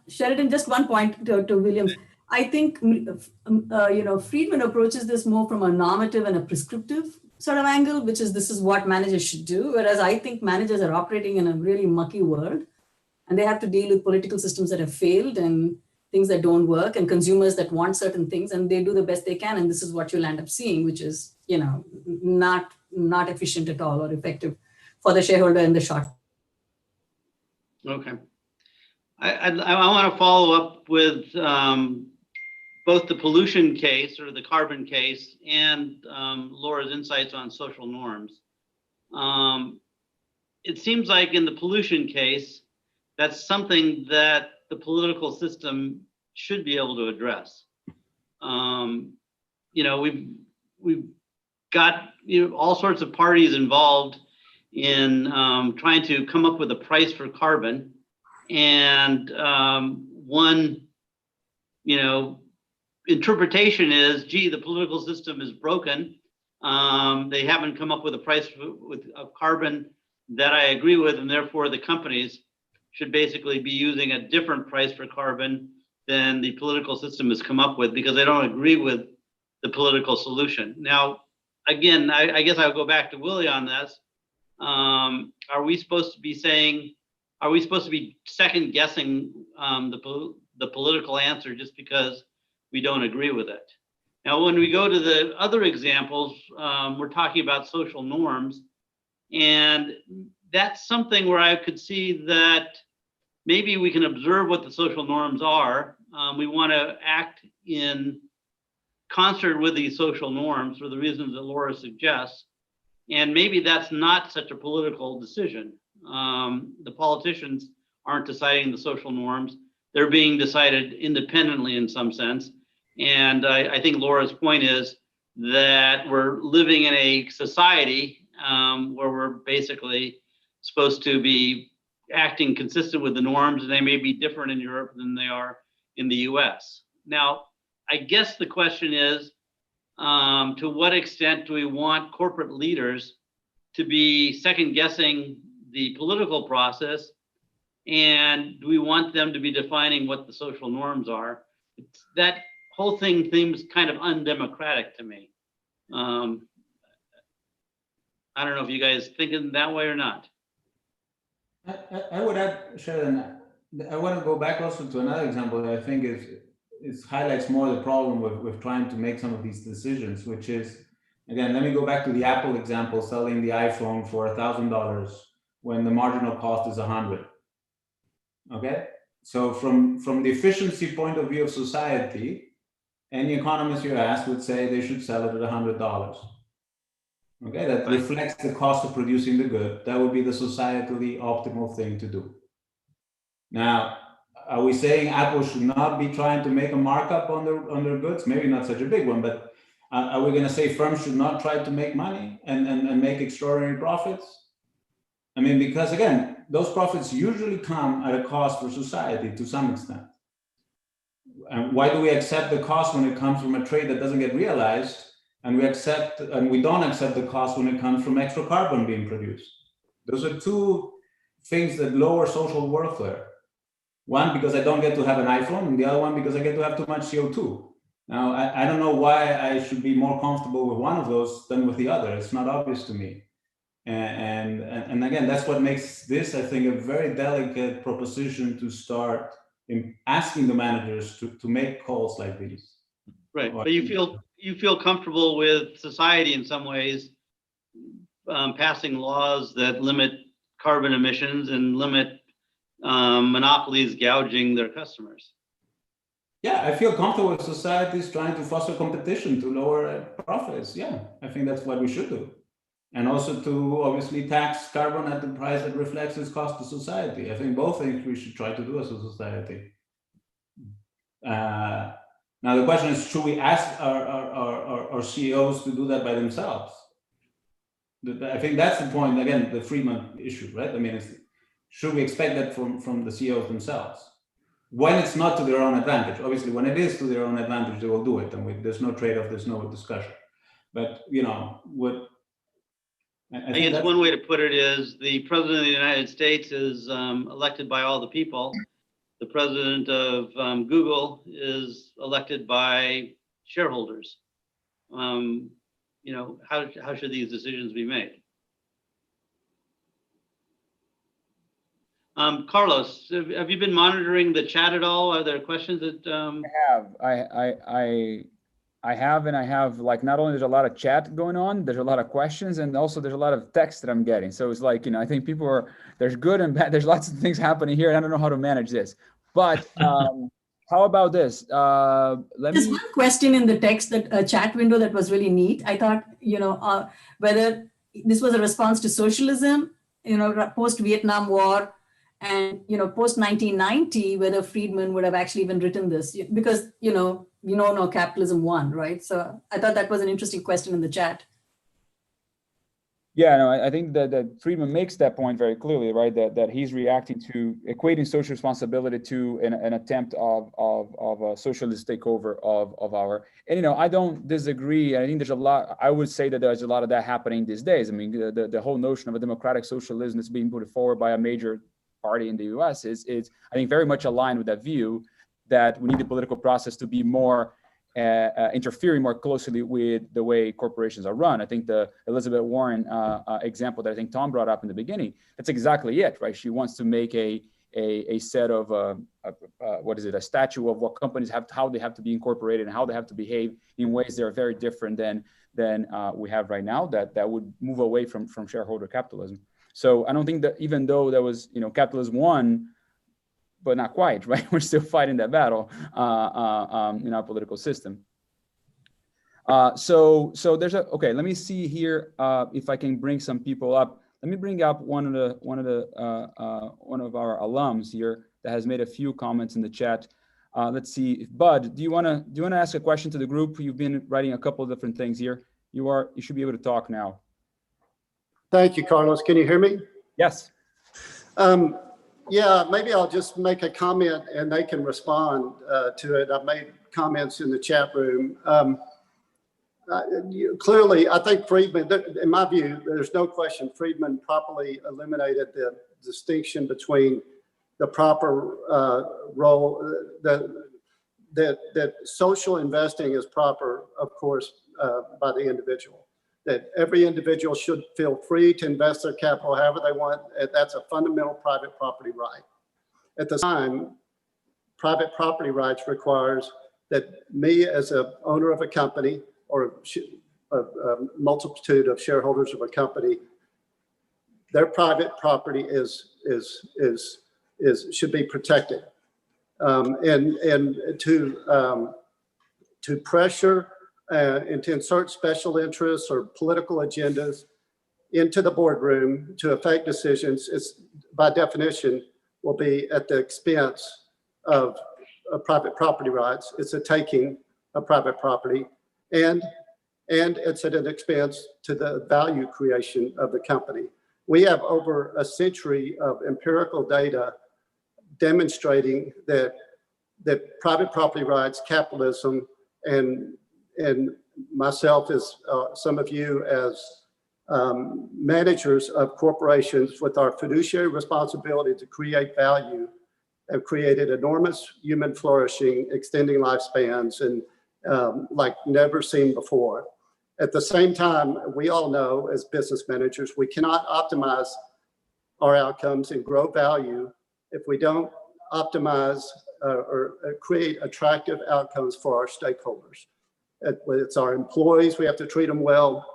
Sheridan, just one point to Williams. I think, you know, Friedman approaches this more from a normative and a prescriptive sort of angle, which is this is what managers should do. Whereas I think managers are operating in a really mucky world, and they have to deal with political systems that have failed and things that don't work and consumers that want certain things, and they do the best they can. And this is what you'll end up seeing, which is, you know, not efficient at all or effective for the shareholder in the short. Okay. I want to follow up with both the pollution case or the carbon case and Laura's insights on social norms. It seems like in the pollution case, that's something that the political system should be able to address. You know, we've got all sorts of parties involved in trying to come up with a price for carbon, and one interpretation is, gee, the political system is broken. They haven't come up with a price of carbon that I agree with, and therefore the companies should basically be using a different price for carbon than the political system has come up with because they don't agree with the political solution. Now, again, I guess I'll go back to Willie on this. Are we supposed to be second guessing the political answer just because we don't agree with it? Now, when we go to the other examples, we're talking about social norms, and that's something where I could see that maybe we can observe what the social norms are. We want to act in concert with these social norms for the reasons that Laura suggests, and maybe that's not such a political decision. The politicians aren't deciding the social norms. They're being decided independently in some sense. And I think Laura's point is that we're living in a society where we're basically supposed to be acting consistent with the norms, and they may be different in Europe than they are in the US. Now, I guess the question is, to what extent do we want corporate leaders to be second guessing the political process, and do we want them to be defining what the social norms are? That whole thing seems kind of undemocratic to me. I don't know if you guys think it that way or not. I would add, Sheldon, I want to go back also to another example that I think highlights more the problem with trying to make some of these decisions, which is, again, let me go back to the Apple example, selling the iPhone for $1,000 when the marginal cost is 100. Okay, so from the efficiency point of view of society, any economist you ask would say they should sell it at $100. Okay, that reflects the cost of producing the good. That would be the societally optimal thing to do. Now, are we saying Apple should not be trying to make a markup on their goods? Maybe not such a big one, but are we going to say firms should not try to make money and make extraordinary profits? I mean, because again, those profits usually come at a cost for society to some extent. And why do we accept the cost when it comes from a trade that doesn't get realized, and we don't accept the cost when it comes from extra carbon being produced? Those are two things that lower social welfare. One, because I don't get to have an iPhone, and the other one, because I get to have too much CO2. Now, I don't know why I should be more comfortable with one of those than with the other. It's not obvious to me. And again, that's what makes this, I think, a very delicate proposition to start in asking the managers to make calls like these. Right, but you feel comfortable with society in some ways passing laws that limit carbon emissions and limit monopolies gouging their customers. Yeah, I feel comfortable with societies trying to foster competition to lower profits. Yeah, I think that's what we should do. And also to obviously tax carbon at the price that reflects its cost to society. I think both things we should try to do as a society. Now the question is, should we ask our CEOs to do that by themselves? I think that's the point, again, the Friedman issue, right? I mean, should we expect that from the CEOs themselves? When it's not to their own advantage. Obviously, when it is to their own advantage, they will do it. And there's no trade-off, there's no discussion. But, I guess one way to put it is the president of the United States is elected by all the people. The president of Google is elected by shareholders. How should these decisions be made? Carlos, have you been monitoring the chat at all? Are there questions that? I have. I have like, not only there's a lot of chat going on, there's a lot of questions, and also there's a lot of text that I'm getting. So it's like, I think people there's good and bad. There's lots of things happening here, and I don't know how to manage this. But how about this? There's one question in the text, that chat window, that was really neat. I thought, whether this was a response to socialism, post-Vietnam War, and post-1990, whether Friedman would have actually even written this, because no, capitalism won, right? So I thought that was an interesting question in the chat. Yeah, no, I think that Friedman makes that point very clearly, right? That he's reacting to equating social responsibility to an attempt of a socialist takeover of our. And I don't disagree. I think there's a lot. I would say that there's a lot of that happening these days. I mean, the whole notion of a democratic socialism that's being put forward by a major party in the U.S. is I think very much aligned with that view that we need the political process to be more interfering more closely with the way corporations are run. I think the Elizabeth Warren example that I think Tom brought up in the beginning, that's exactly it, right? She wants to make a set of a statue of what companies how they have to be incorporated and how they have to behave in ways that are very different than we have right now. That would move away from shareholder capitalism. So I don't think that, even though there was capitalism won, but not quite, right? We're still fighting that battle in our political system. So there's okay. Let me see here if I can bring some people up. Let me bring up one of our alums here that has made a few comments in the chat. Let's see, Bud, do you want to ask a question to the group? You've been writing a couple of different things here. You should be able to talk now. Thank you, Carlos. Can you hear me? Yes. Yeah, maybe I'll just make a comment and they can respond to it. I've made comments in the chat room. Clearly, I think Friedman, in my view, there's no question Friedman properly eliminated the distinction between the proper role, that social investing is proper, of course, by the individual. That every individual should feel free to invest their capital however they want. That's a fundamental private property right. At the time, private property rights requires that me as an owner of a company or a multitude of shareholders of a company, their private property should be protected, and to pressure and to insert special interests or political agendas into the boardroom to affect decisions is, by definition, will be at the expense of private property rights. It's a taking of private property, and it's at an expense to the value creation of the company. We have over a century of empirical data demonstrating that private property rights, capitalism, and myself, as some of you as managers of corporations with our fiduciary responsibility to create value, have created enormous human flourishing, extending lifespans, and like never seen before. At the same time, we all know as business managers, we cannot optimize our outcomes and grow value if we don't optimize or create attractive outcomes for our stakeholders. It's our employees, we have to treat them well.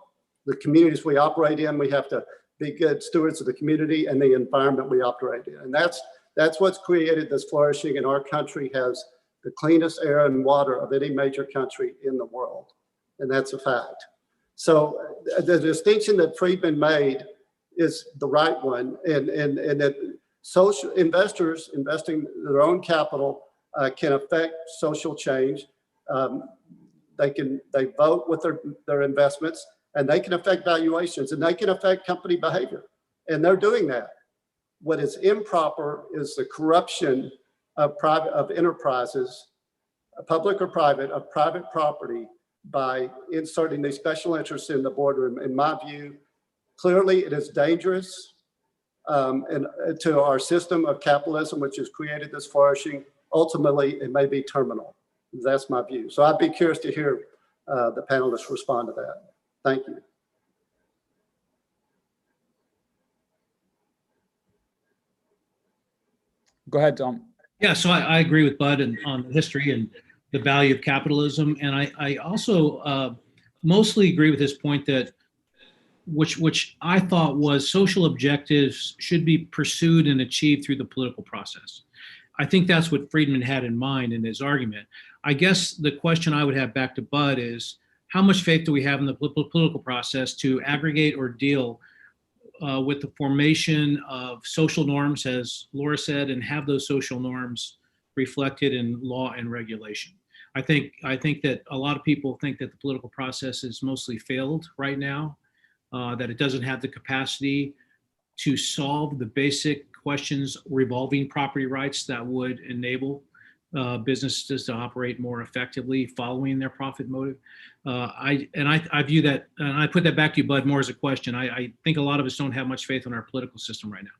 The communities we operate in, we have to be good stewards of the community and the environment we operate in. And that's what's created this flourishing, and our country has the cleanest air and water of any major country in the world. And that's a fact. So the distinction that Friedman made is the right one, and that social investors investing their own capital can affect social change. They vote with their investments, and they can affect valuations, and they can affect company behavior, and they're doing that. What is improper is the corruption of enterprises, public or private, of private property by inserting these special interests in the boardroom. In my view, clearly it is dangerous and to our system of capitalism, which has created this flourishing. Ultimately, it may be terminal. That's my view. So I'd be curious to hear the panelists respond to that. Thank you. Go ahead, Tom. Yeah, so I agree with Bud on the history, and the value of capitalism. And I also mostly agree with this point that which I thought was social objectives should be pursued and achieved through the political process. I think that's what Friedman had in mind in his argument. I guess the question I would have back to Bud is, how much faith do we have in the political process to aggregate or deal with the formation of social norms, as Laura said, and have those social norms reflected in law and regulation? I think that a lot of people think that the political process is mostly failed right now, that it doesn't have the capacity to solve the basic questions revolving property rights that would enable businesses to operate more effectively following their profit motive. I view that, and I put that back to you, Bud, more as a question. I think a lot of us don't have much faith in our political system right now.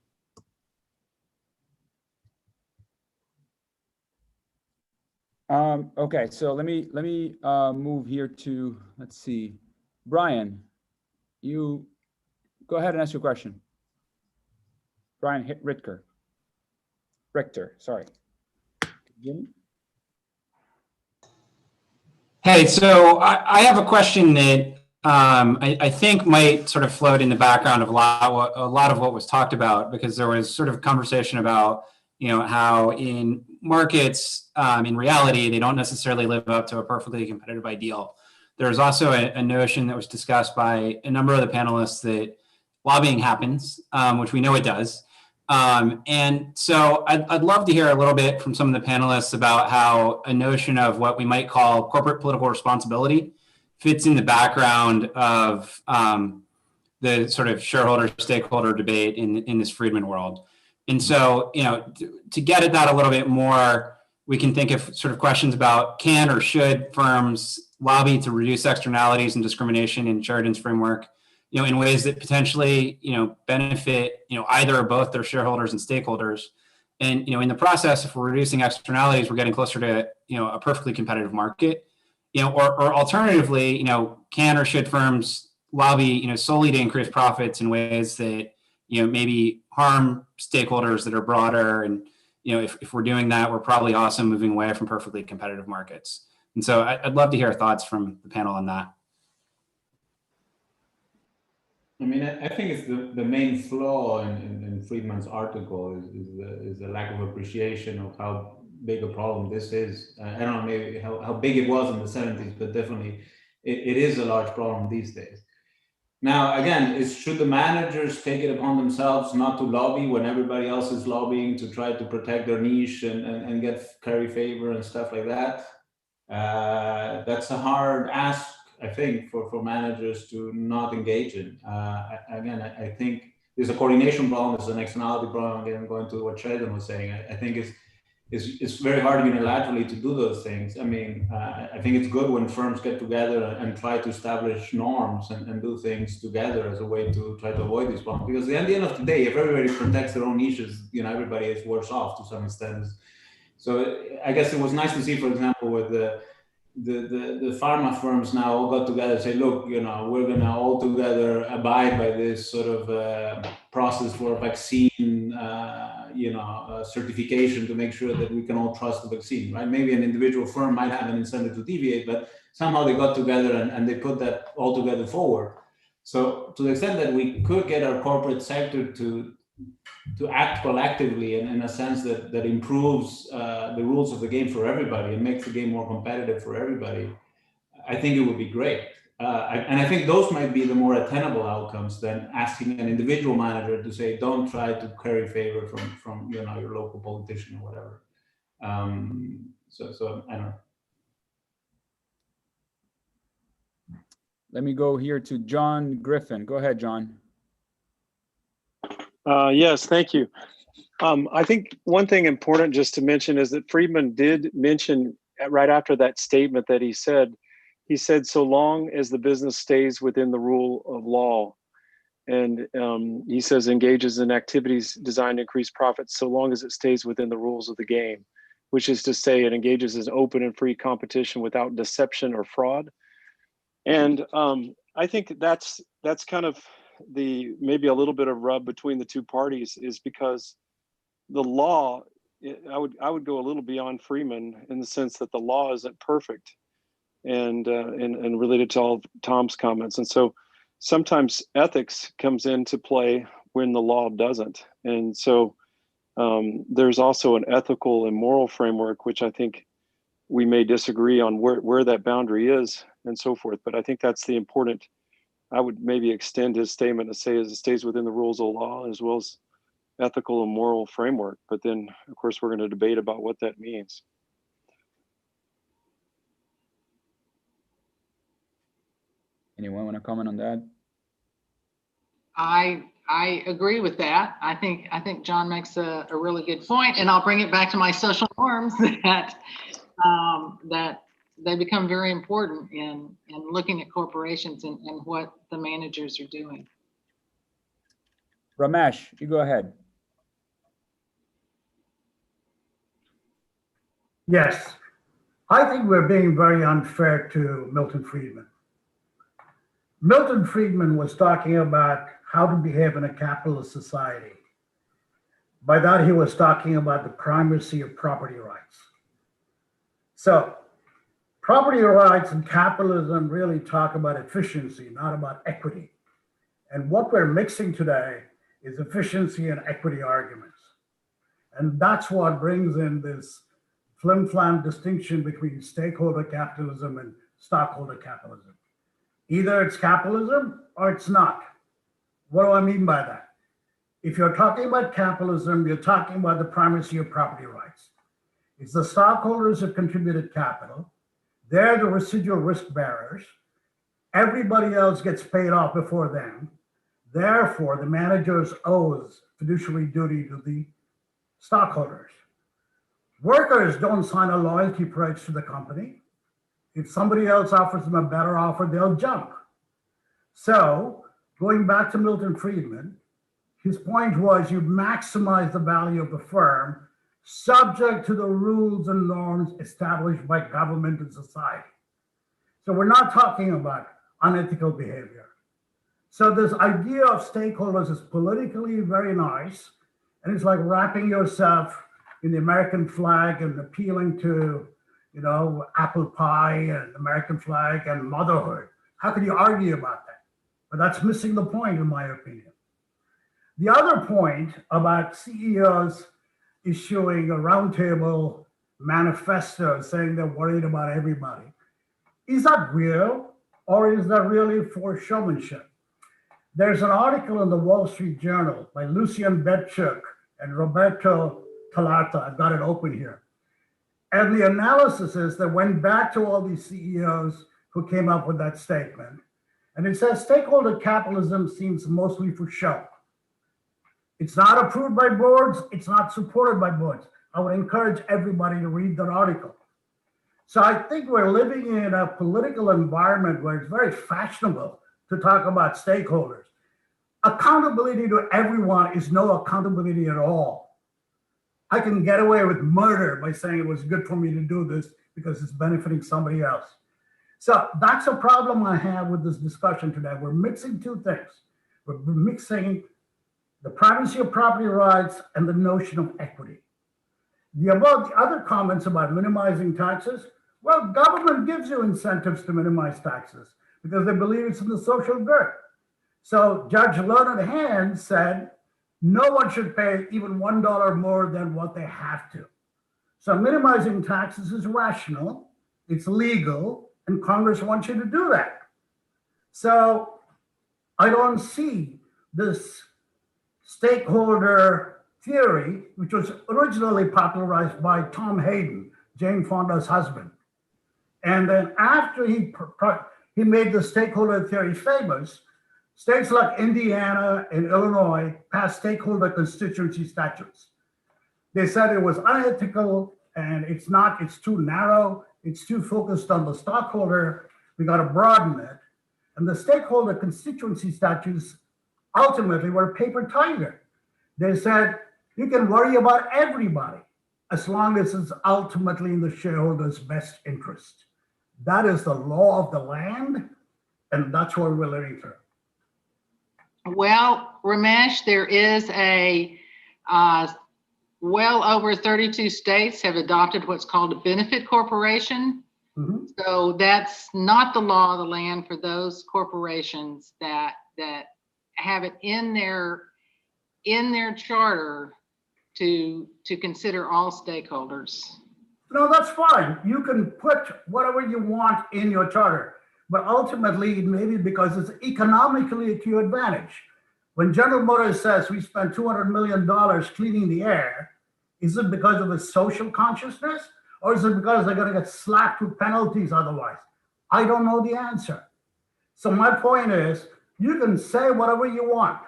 Okay, so let me move here to, let's see, Brian, you go ahead and ask your question. Brian Richter, sorry. Jimmy? Hey, so I have a question that I think might sort of float in the background of a lot of what was talked about, because there was sort of conversation about, how in markets, in reality, they don't necessarily live up to a perfectly competitive ideal. There was also a notion that was discussed by a number of the panelists that lobbying happens, which we know it does. And so I'd love to hear a little bit from some of the panelists about how a notion of what we might call corporate political responsibility fits in the background of the sort of shareholder stakeholder debate in this Friedman world. And so, to get at that a little bit more, we can think of sort of questions about, can or should firms lobby to reduce externalities and discrimination in Sheridan's framework, in ways that potentially, benefit, either or both their shareholders and stakeholders. And, in the process, if we're reducing externalities, we're getting closer to, a perfectly competitive market, or alternatively, can or should firms lobby, solely to increase profits in ways that, maybe harm stakeholders that are broader. And, if we're doing that, we're probably also moving away from perfectly competitive markets. And so I'd love to hear thoughts from the panel on that. I mean, I think it's the main flaw in Friedman's article is the lack of appreciation of how big a problem this is. I don't know maybe how big it was in the 70s, but definitely it is a large problem these days. Now, again, should the managers take it upon themselves not to lobby when everybody else is lobbying to try to protect their niche and carry favor and stuff like that? That's a hard ask, I think, for managers to not engage in. Again, I think there's a coordination problem, there's an externality problem. Again, going to what Sheridan was saying, I think it's very hard unilaterally to do those things. I mean, I think it's good when firms get together and try to establish norms and do things together as a way to try to avoid these problems. Because at the end of the day, if everybody protects their own niches, everybody is worse off to some extent. So I guess it was nice to see, for example, with the pharma firms now all got together and say, look, we're going to all together abide by this sort of process for vaccine, certification to make sure that we can all trust the vaccine, right? Maybe an individual firm might have an incentive to deviate, but somehow they got together and they put that all together forward. So to the extent that we could get our corporate sector to act collectively in a sense that improves the rules of the game for everybody and makes the game more competitive for everybody, I think it would be great. And I think those might be the more attainable outcomes than asking an individual manager to say, don't try to curry favor from your local politician or whatever. So I don't know. Let me go here to John Griffin. Go ahead, John. Yes, thank you. I think one thing important just to mention is that Friedman did mention right after that statement that he said, so long as the business stays within the rule of law. And he says engages in activities designed to increase profits so long as it stays within the rules of the game, which is to say it engages in open and free competition without deception or fraud. And I think that's kind of maybe a little bit of rub between the two parties, is because the law I would go a little beyond Friedman in the sense that the law isn't perfect, and related to all of Tom's comments. And so sometimes ethics comes into play when the law doesn't. And so there's also an ethical and moral framework, which I think we may disagree on where that boundary is and so forth. But I think that's the important, I would maybe extend his statement to say, as it stays within the rules of law as well as ethical and moral framework. But then, of course, we're going to debate about what that means. Anyone want to comment on that? I agree with that. I think John makes a really good point, and I'll bring it back to my social norms that that they become very important in looking at corporations and what the managers are doing. Ramesh, you go ahead. Yes, I think we're being very unfair to Milton Friedman. Milton Friedman was talking about how to behave in a capitalist society. By that, he was talking about the primacy of property rights. So property rights and capitalism really talk about efficiency, not about equity. And what we're mixing today is efficiency and equity arguments. And that's what brings in this flim-flam distinction between stakeholder capitalism and stockholder capitalism. Either it's capitalism or it's not. What do I mean by that? If you're talking about capitalism, you're talking about the primacy of property rights. It's the stockholders who contributed capital. They're the residual risk bearers. Everybody else gets paid off before them. Therefore, the managers owes fiduciary duty to the stockholders. Workers don't sign a loyalty pledge to the company. If somebody else offers them a better offer, they'll jump. So, going back to Milton Friedman, his point was you maximize the value of the firm subject to the rules and norms established by government and society. So we're not talking about unethical behavior. So this idea of stakeholders is politically very nice, and it's like wrapping yourself in the American flag and appealing to, apple pie and American flag and motherhood. How could you argue about that? But that's missing the point, in my opinion. The other point about CEOs issuing a roundtable manifesto saying they're worried about everybody, is that real, or is that really for showmanship? There's an article in the Wall Street Journal by Lucian Bebchuk and Roberto Talata. I've got it open here. And the analysis is that went back to all these CEOs who came up with that statement. And it says stakeholder capitalism seems mostly for show. It's not approved by boards. It's not supported by boards. I would encourage everybody to read that article. So I think we're living in a political environment where it's very fashionable to talk about stakeholders. Accountability to everyone is no accountability at all. I can get away with murder by saying it was good for me to do this because it's benefiting somebody else. So that's a problem I have with this discussion today. We're mixing two things. We're mixing the primacy of property rights and the notion of equity. The other comments about minimizing taxes, well, government gives you incentives to minimize taxes because they believe it's in the social good. So Judge Learned Hand said, no one should pay even $1 more than what they have to. So minimizing taxes is rational, it's legal, and Congress wants you to do that. So I don't see this stakeholder theory, which was originally popularized by Tom Hayden, Jane Fonda's husband. And then after he made the stakeholder theory famous, states like Indiana and Illinois passed stakeholder constituency statutes. They said it was unethical and it's too narrow, it's too focused on the stockholder, we got to broaden it. And the stakeholder constituency statutes ultimately were a paper tiger. They said, you can worry about everybody as long as it's ultimately in the shareholder's best interest. That is the law of the land, and that's what we're living through. Well, Ramesh, there is a well over 32 states have adopted what's called a benefit corporation. Mhm. So that's not the law of the land for those corporations that have it in their charter to consider all stakeholders. No, that's fine. You can put whatever you want in your charter, but ultimately it may be because it's economically to your advantage. When General Motors says we spent $200 million cleaning the air, is it because of a social consciousness, or is it because they're going to get slapped with penalties otherwise? I don't know the answer. So my point is, you can say whatever you want,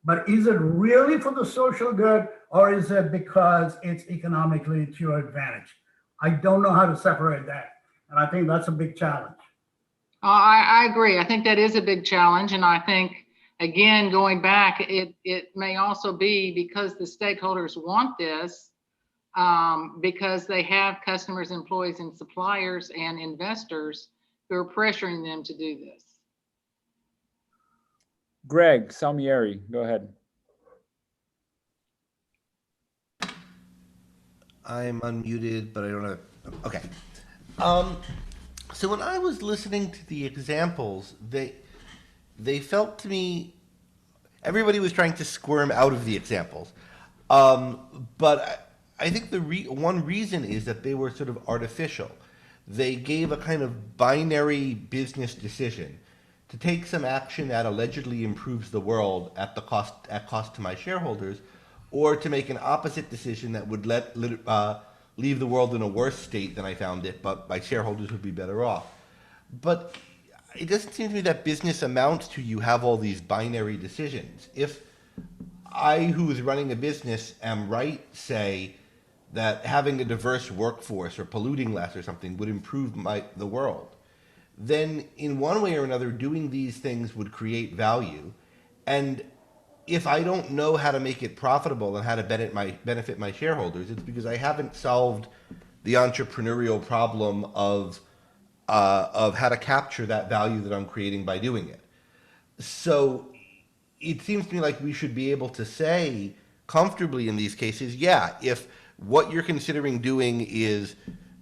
but is it really for the social good, or is it because it's economically to your advantage? I don't know how to separate that. And I think that's a big challenge. I agree. I think that is a big challenge. And I think, again, going back, it may also be because the stakeholders want this, because they have customers, employees, and suppliers and investors who are pressuring them to do this. Greg Salmieri, go ahead. I'm unmuted, but I don't have. Okay. So when I was listening to the examples, they felt to me everybody was trying to squirm out of the examples, but I think one reason is that they were sort of artificial. They gave a kind of binary business decision to take some action that allegedly improves the world at cost to my shareholders, or to make an opposite decision that would leave the world in a worse state than I found it, but my shareholders would be better off. But it doesn't seem to me that business amounts to you have all these binary decisions. If I, who is running a business, am right, say, that having a diverse workforce or polluting less or something would improve the world, then in one way or another, doing these things would create value. And if I don't know how to make it profitable and how to benefit my shareholders, it's because I haven't solved the entrepreneurial problem of how to capture that value that I'm creating by doing it. So it seems to me like we should be able to say comfortably in these cases, yeah, if what you're considering doing is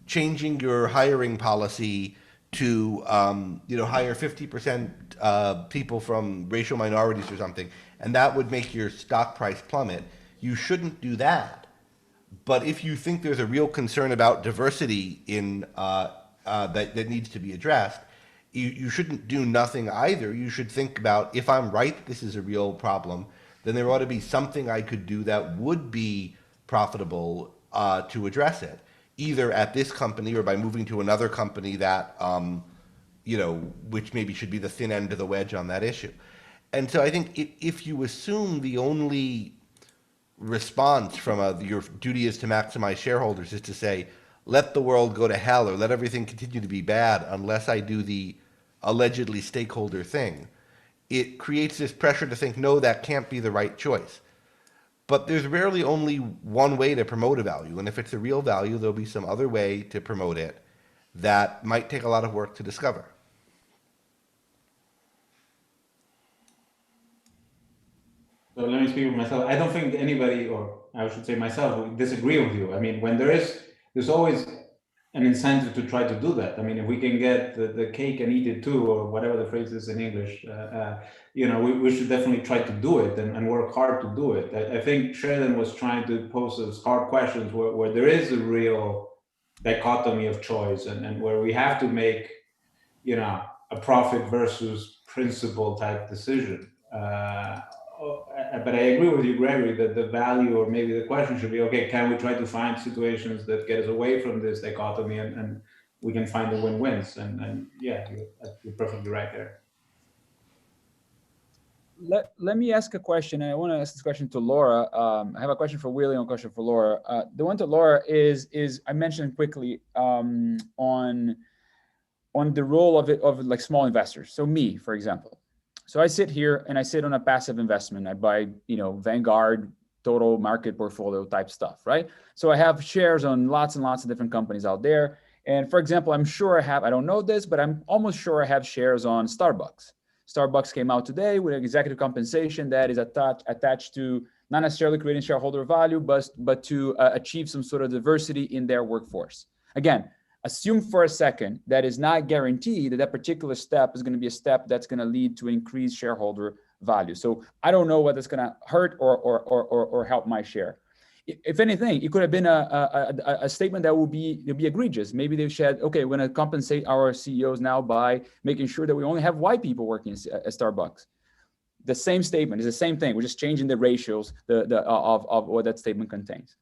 changing your hiring policy to hire 50% people from racial minorities or something, and that would make your stock price plummet, you shouldn't do that. But if you think there's a real concern about diversity in that needs to be addressed, you shouldn't do nothing either. You should think about, if I'm right, this is a real problem, then there ought to be something I could do that would be profitable to address it, either at this company or by moving to another company that, which maybe should be the thin end of the wedge on that issue. And so I think if you assume the only response from your duty is to maximize shareholders is to say, let the world go to hell or let everything continue to be bad unless I do the allegedly stakeholder thing, it creates this pressure to think, no, that can't be the right choice. But there's rarely only one way to promote a value. And if it's a real value, there'll be some other way to promote it that might take a lot of work to discover. So let me speak for myself. I don't think anybody, or I should say myself, would disagree with you. I mean, when there's always an incentive to try to do that. I mean, if we can get the cake and eat it too, or whatever the phrase is in English, we should definitely try to do it and work hard to do it. I think Sheridan was trying to pose those hard questions where there is a real dichotomy of choice and where we have to make, a profit versus principle type decision. But I agree with you, Gregory, that the value, or maybe the question should be, okay, can we try to find situations that get us away from this dichotomy and we can find the win-wins? And yeah, you're perfectly right there. Let me ask a question, and I want to ask this question to Laura. I have a question for Willie and a question for Laura. The one to Laura is I mentioned quickly on the role of like small investors. So me, for example. So I sit here and I sit on a passive investment. I buy, Vanguard, total market portfolio type stuff, right? So I have shares on lots and lots of different companies out there. And for example, I'm sure I don't know this, but I'm almost sure I have shares on Starbucks. Starbucks came out today with an executive compensation that is attached to not necessarily creating shareholder value, but to achieve some sort of diversity in their workforce. Again, assume for a second that is not guaranteed that that particular step is going to be a step that's going to lead to increased shareholder value. So I don't know whether it's going to hurt or help my share. If anything, it could have been a statement that would be egregious. Maybe they said, okay, we're going to compensate our CEOs now by making sure that we only have white people working at Starbucks. The same statement is the same thing. We're just changing the ratios of what that statement contains.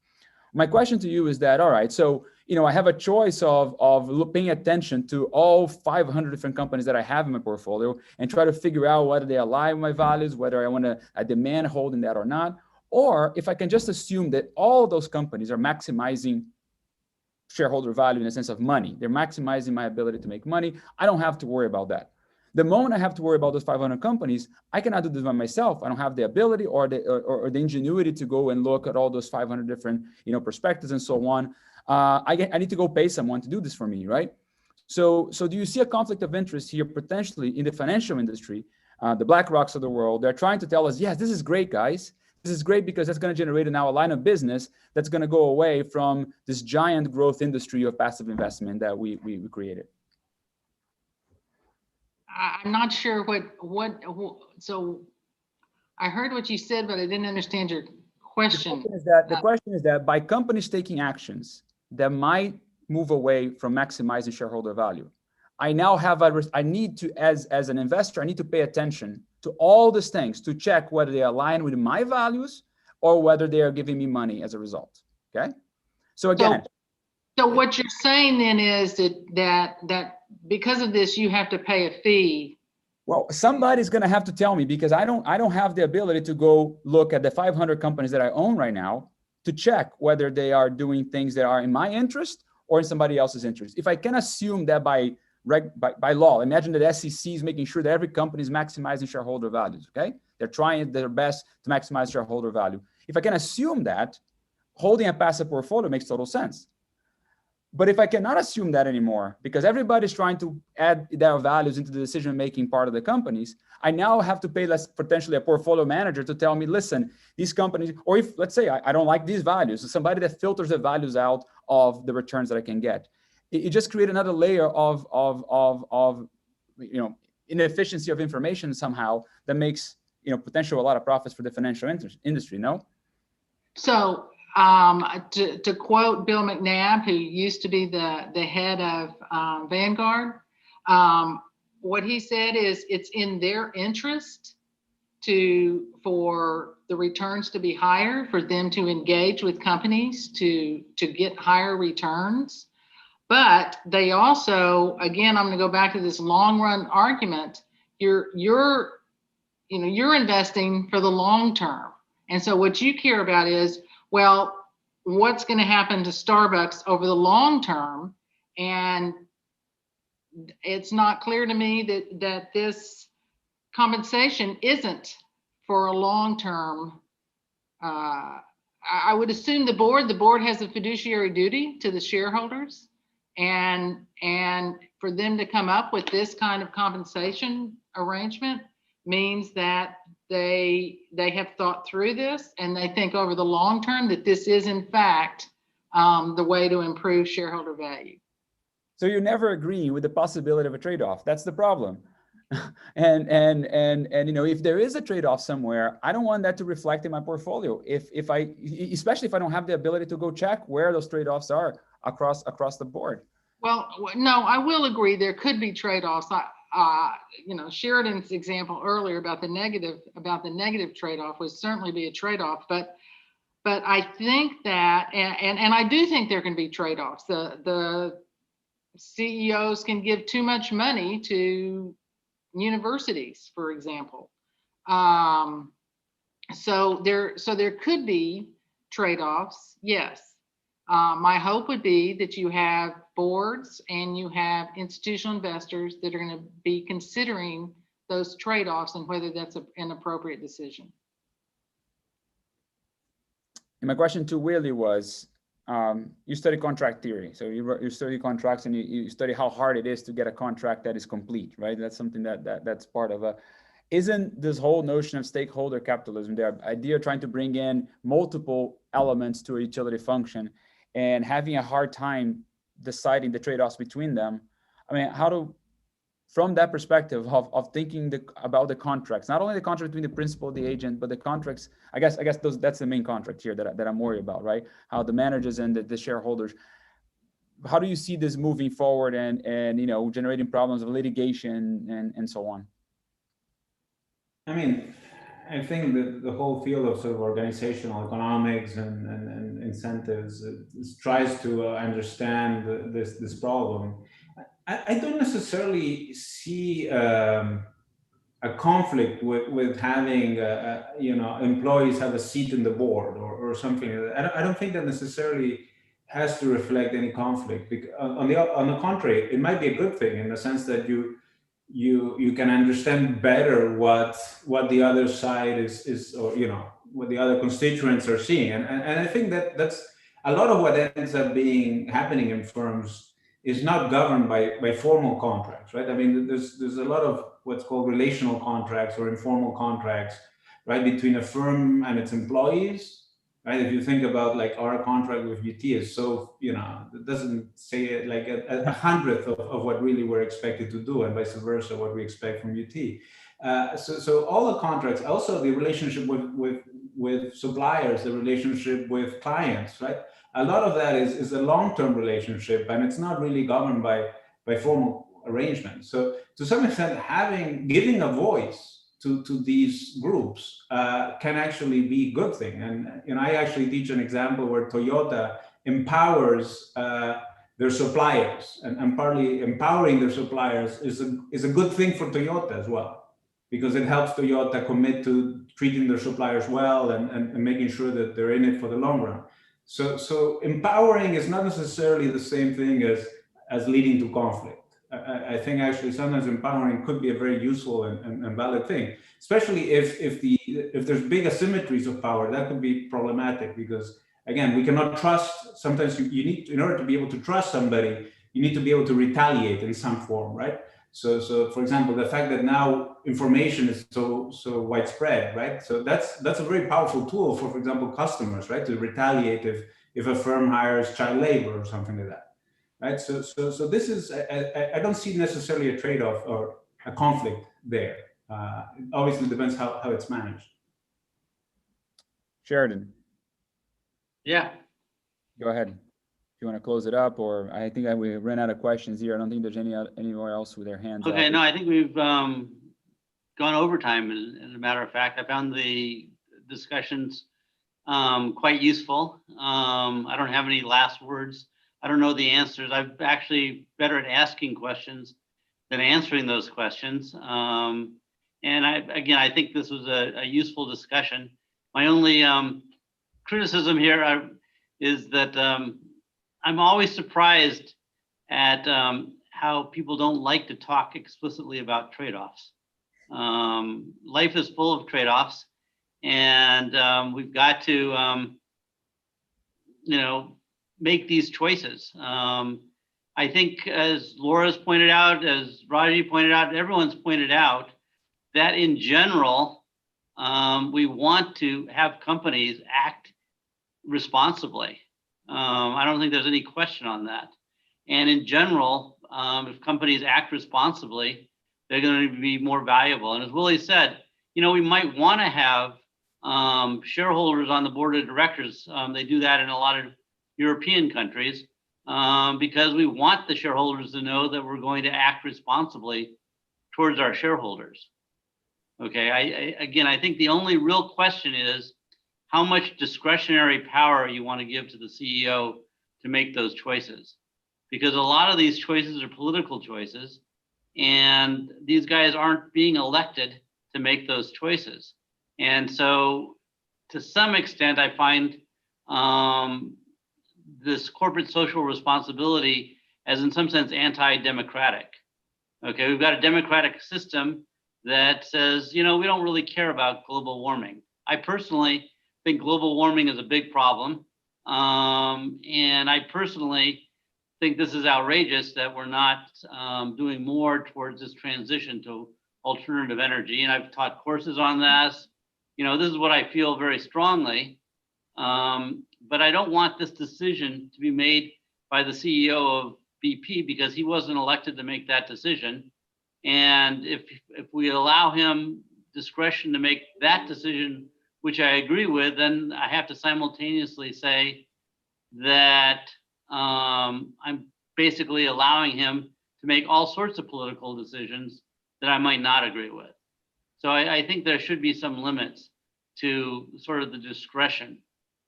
My question to you is that, all right, so, I have a choice of paying attention to all 500 different companies that I have in my portfolio and try to figure out whether they align with my values, whether I want to demand holding that or not. Or if I can just assume that all those companies are maximizing shareholder value in the sense of money, they're maximizing my ability to make money, I don't have to worry about that. The moment I have to worry about those 500 companies, I cannot do this by myself. I don't have the ability or the ingenuity to go and look at all those 500 different perspectives and so on. I need to go pay someone to do this for me, right? So do you see a conflict of interest here potentially in the financial industry? The BlackRocks of the world, they're trying to tell us, yes, this is great, guys. This is great because that's going to generate now a line of business that's going to go away from this giant growth industry of passive investment that we created. I'm not sure so I heard what you said, but I didn't understand your question. The question is that by companies taking actions that might move away from maximizing shareholder value, I now have I need to, as an investor, I need to pay attention to all these things to check whether they align with my values or whether they are giving me money as a result. Okay. So again. So what you're saying then is that because of this, you have to pay a fee. Well, somebody's going to have to tell me, because I don't have the ability to go look at the 500 companies that I own right now to check whether they are doing things that are in my interest or in somebody else's interest. If I can assume that by law, imagine that SEC is making sure that every company is maximizing shareholder values, okay? They're trying their best to maximize shareholder value. If I can assume that, holding a passive portfolio makes total sense. But if I cannot assume that anymore, because everybody's trying to add their values into the decision-making part of the companies, I now have to pay potentially a portfolio manager to tell me, listen, these companies, or if, let's say, I don't like these values, so somebody that filters the values out of the returns that I can get. It just creates another layer of inefficiency of information somehow that makes, potentially a lot of profits for the financial industry, no? So, to quote Bill McNabb, who used to be the head of Vanguard, what he said is it's in their interest for the returns to be higher, for them to engage with companies to get higher returns. But they also, again, I'm going to go back to this long run argument. You're investing for the long term. And so what you care about is, well, what's going to happen to Starbucks over the long term? And it's not clear to me that this compensation isn't for a long term. I would assume the board has a fiduciary duty to the shareholders, and for them to come up with this kind of compensation arrangement means that they have thought through this, and they think over the long term that this is in fact the way to improve shareholder value. So you never agree with the possibility of a trade-off. That's the problem. And if there is a trade-off somewhere, I don't want that to reflect in my portfolio. Especially if I don't have the ability to go check where those trade-offs are across the board. Well, no, I will agree there could be trade-offs. Sheridan's example earlier about the negative trade-off would certainly be a trade-off, but I think that, and I do think there can be trade-offs. The CEOs can give too much money to universities, for example. So there could be trade-offs, yes. My hope would be that you have boards and you have institutional investors that are going to be considering those trade-offs and whether that's an appropriate decision. And my question to Willie was, you study contract theory. So you study contracts and you study how hard it is to get a contract that is complete, right? That's something that's part of isn't this whole notion of stakeholder capitalism, the idea of trying to bring in multiple elements to a utility function and having a hard time deciding the trade-offs between them? I mean, from that perspective of thinking about the contracts, not only the contract between the principal and the agent, but the contracts, I guess that's the main contract here that I'm worried about, right? How the managers and the shareholders, how do you see this moving forward and generating problems of litigation and so on? I mean, I think that the whole field of sort of organizational economics and incentives tries to understand this problem. I don't necessarily see a conflict with having employees have a seat in the board or something like that. I don't think that necessarily has to reflect any conflict. On the contrary, it might be a good thing in the sense that you can understand better what the other side is or what the other constituents are seeing, and I think that's a lot of what ends up happening in firms is not governed by formal contracts, right? I mean, there's a lot of what's called relational contracts or informal contracts, right, between a firm and its employees. Right, if you think about like our contract with UT is so, it doesn't say like a hundredth of what really we're expected to do, and vice versa, what we expect from UT. So all the contracts, also the relationship with suppliers, the relationship with clients, right? A lot of that is a long-term relationship, and it's not really governed by formal arrangements. So to some extent, giving a voice to these groups can actually be a good thing. And I actually teach an example where Toyota empowers their suppliers, and partly empowering their suppliers is a good thing for Toyota as well, because it helps Toyota commit to treating their suppliers well and making sure that they're in it for the long run. So empowering is not necessarily the same thing as leading to conflict. I think actually sometimes empowering could be a very useful and valid thing, especially if there's big asymmetries of power. That could be problematic because, again, we cannot trust. Sometimes you need, in order to be able to trust somebody, you need to be able to retaliate in some form, right? So for example, the fact that now information is so widespread, right? So that's a very powerful tool for example, customers, right, to retaliate if a firm hires child labor or something like that. Right, so this is, I don't see necessarily a trade-off or a conflict there. It obviously depends how it's managed. Sheridan. Yeah. Go ahead. If you want to close it up, or I think we ran out of questions here. I don't think there's anywhere else with their hands up. Okay, no, I think we've gone overtime. As a matter of fact, I found the discussions quite useful. I don't have any last words. I don't know the answers. I'm actually better at asking questions than answering those questions. And I think this was a useful discussion. My only criticism here is that I'm always surprised at how people don't like to talk explicitly about trade-offs. Life is full of trade-offs, and we've got to, make these choices. I think, as Laura's pointed out, as Raji pointed out, everyone's pointed out, that in general, we want to have companies act responsibly. I don't think there's any question on that. And in general, if companies act responsibly, they're going to be more valuable. And as Willie said, we might want to have shareholders on the board of directors. They do that in a lot of European countries because we want the shareholders to know that we're going to act responsibly towards our shareholders. Okay, I think the only real question is how much discretionary power you want to give to the CEO to make those choices. Because a lot of these choices are political choices, and these guys aren't being elected to make those choices. And so to some extent, I find this corporate social responsibility as in some sense anti-democratic. Okay, we've got a democratic system that says, we don't really care about global warming. I personally think global warming is a big problem. And I personally think this is outrageous that we're not doing more towards this transition to alternative energy, and I've taught courses on this. You know, this is what I feel very strongly. But I don't want this decision to be made by the CEO of BP because he wasn't elected to make that decision. And if we allow him discretion to make that decision, which I agree with, then I have to simultaneously say that I'm basically allowing him to make all sorts of political decisions that I might not agree with. So I think there should be some limits to sort of the discretion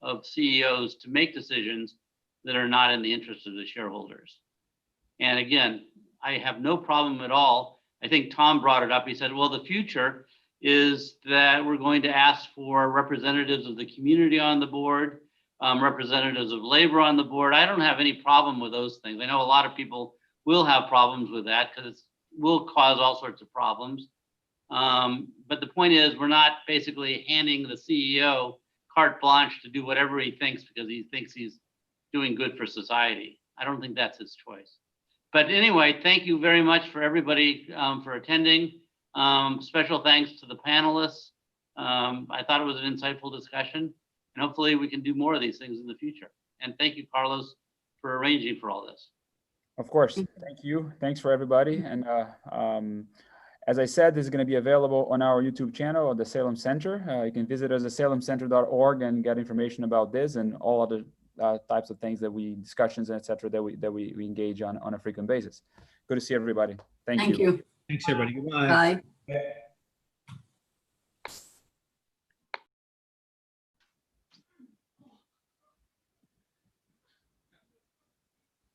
of CEOs to make decisions that are not in the interest of the shareholders. And again, I have no problem at all. I think Tom brought it up. He said, well, the future is that we're going to ask for representatives of the community on the board, representatives of labor on the board. I don't have any problem with those things. I know a lot of people will have problems with that because it will cause all sorts of problems. But the point is, we're not basically handing the CEO carte blanche to do whatever he thinks because he thinks he's doing good for society. I don't think that's his choice. But anyway, thank you very much for everybody for attending. Special thanks to the panelists. I thought it was an insightful discussion, and hopefully we can do more of these things in the future. And thank you, Carlos, for arranging for all this. Of course. Thank you. Thanks for everybody. And as I said, this is going to be available on our YouTube channel at the Salem Center. You can visit us at salemcenter.org and get information about this and all other types of things that discussions, etc., that we engage on a frequent basis. Good to see everybody. Thank you. Thanks, everybody. Goodbye. Bye.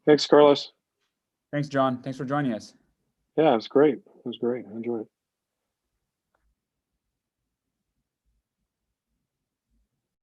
Thanks, Carlos. Thanks, John. Thanks for joining us. Yeah, it was great. It was great. I enjoyed it.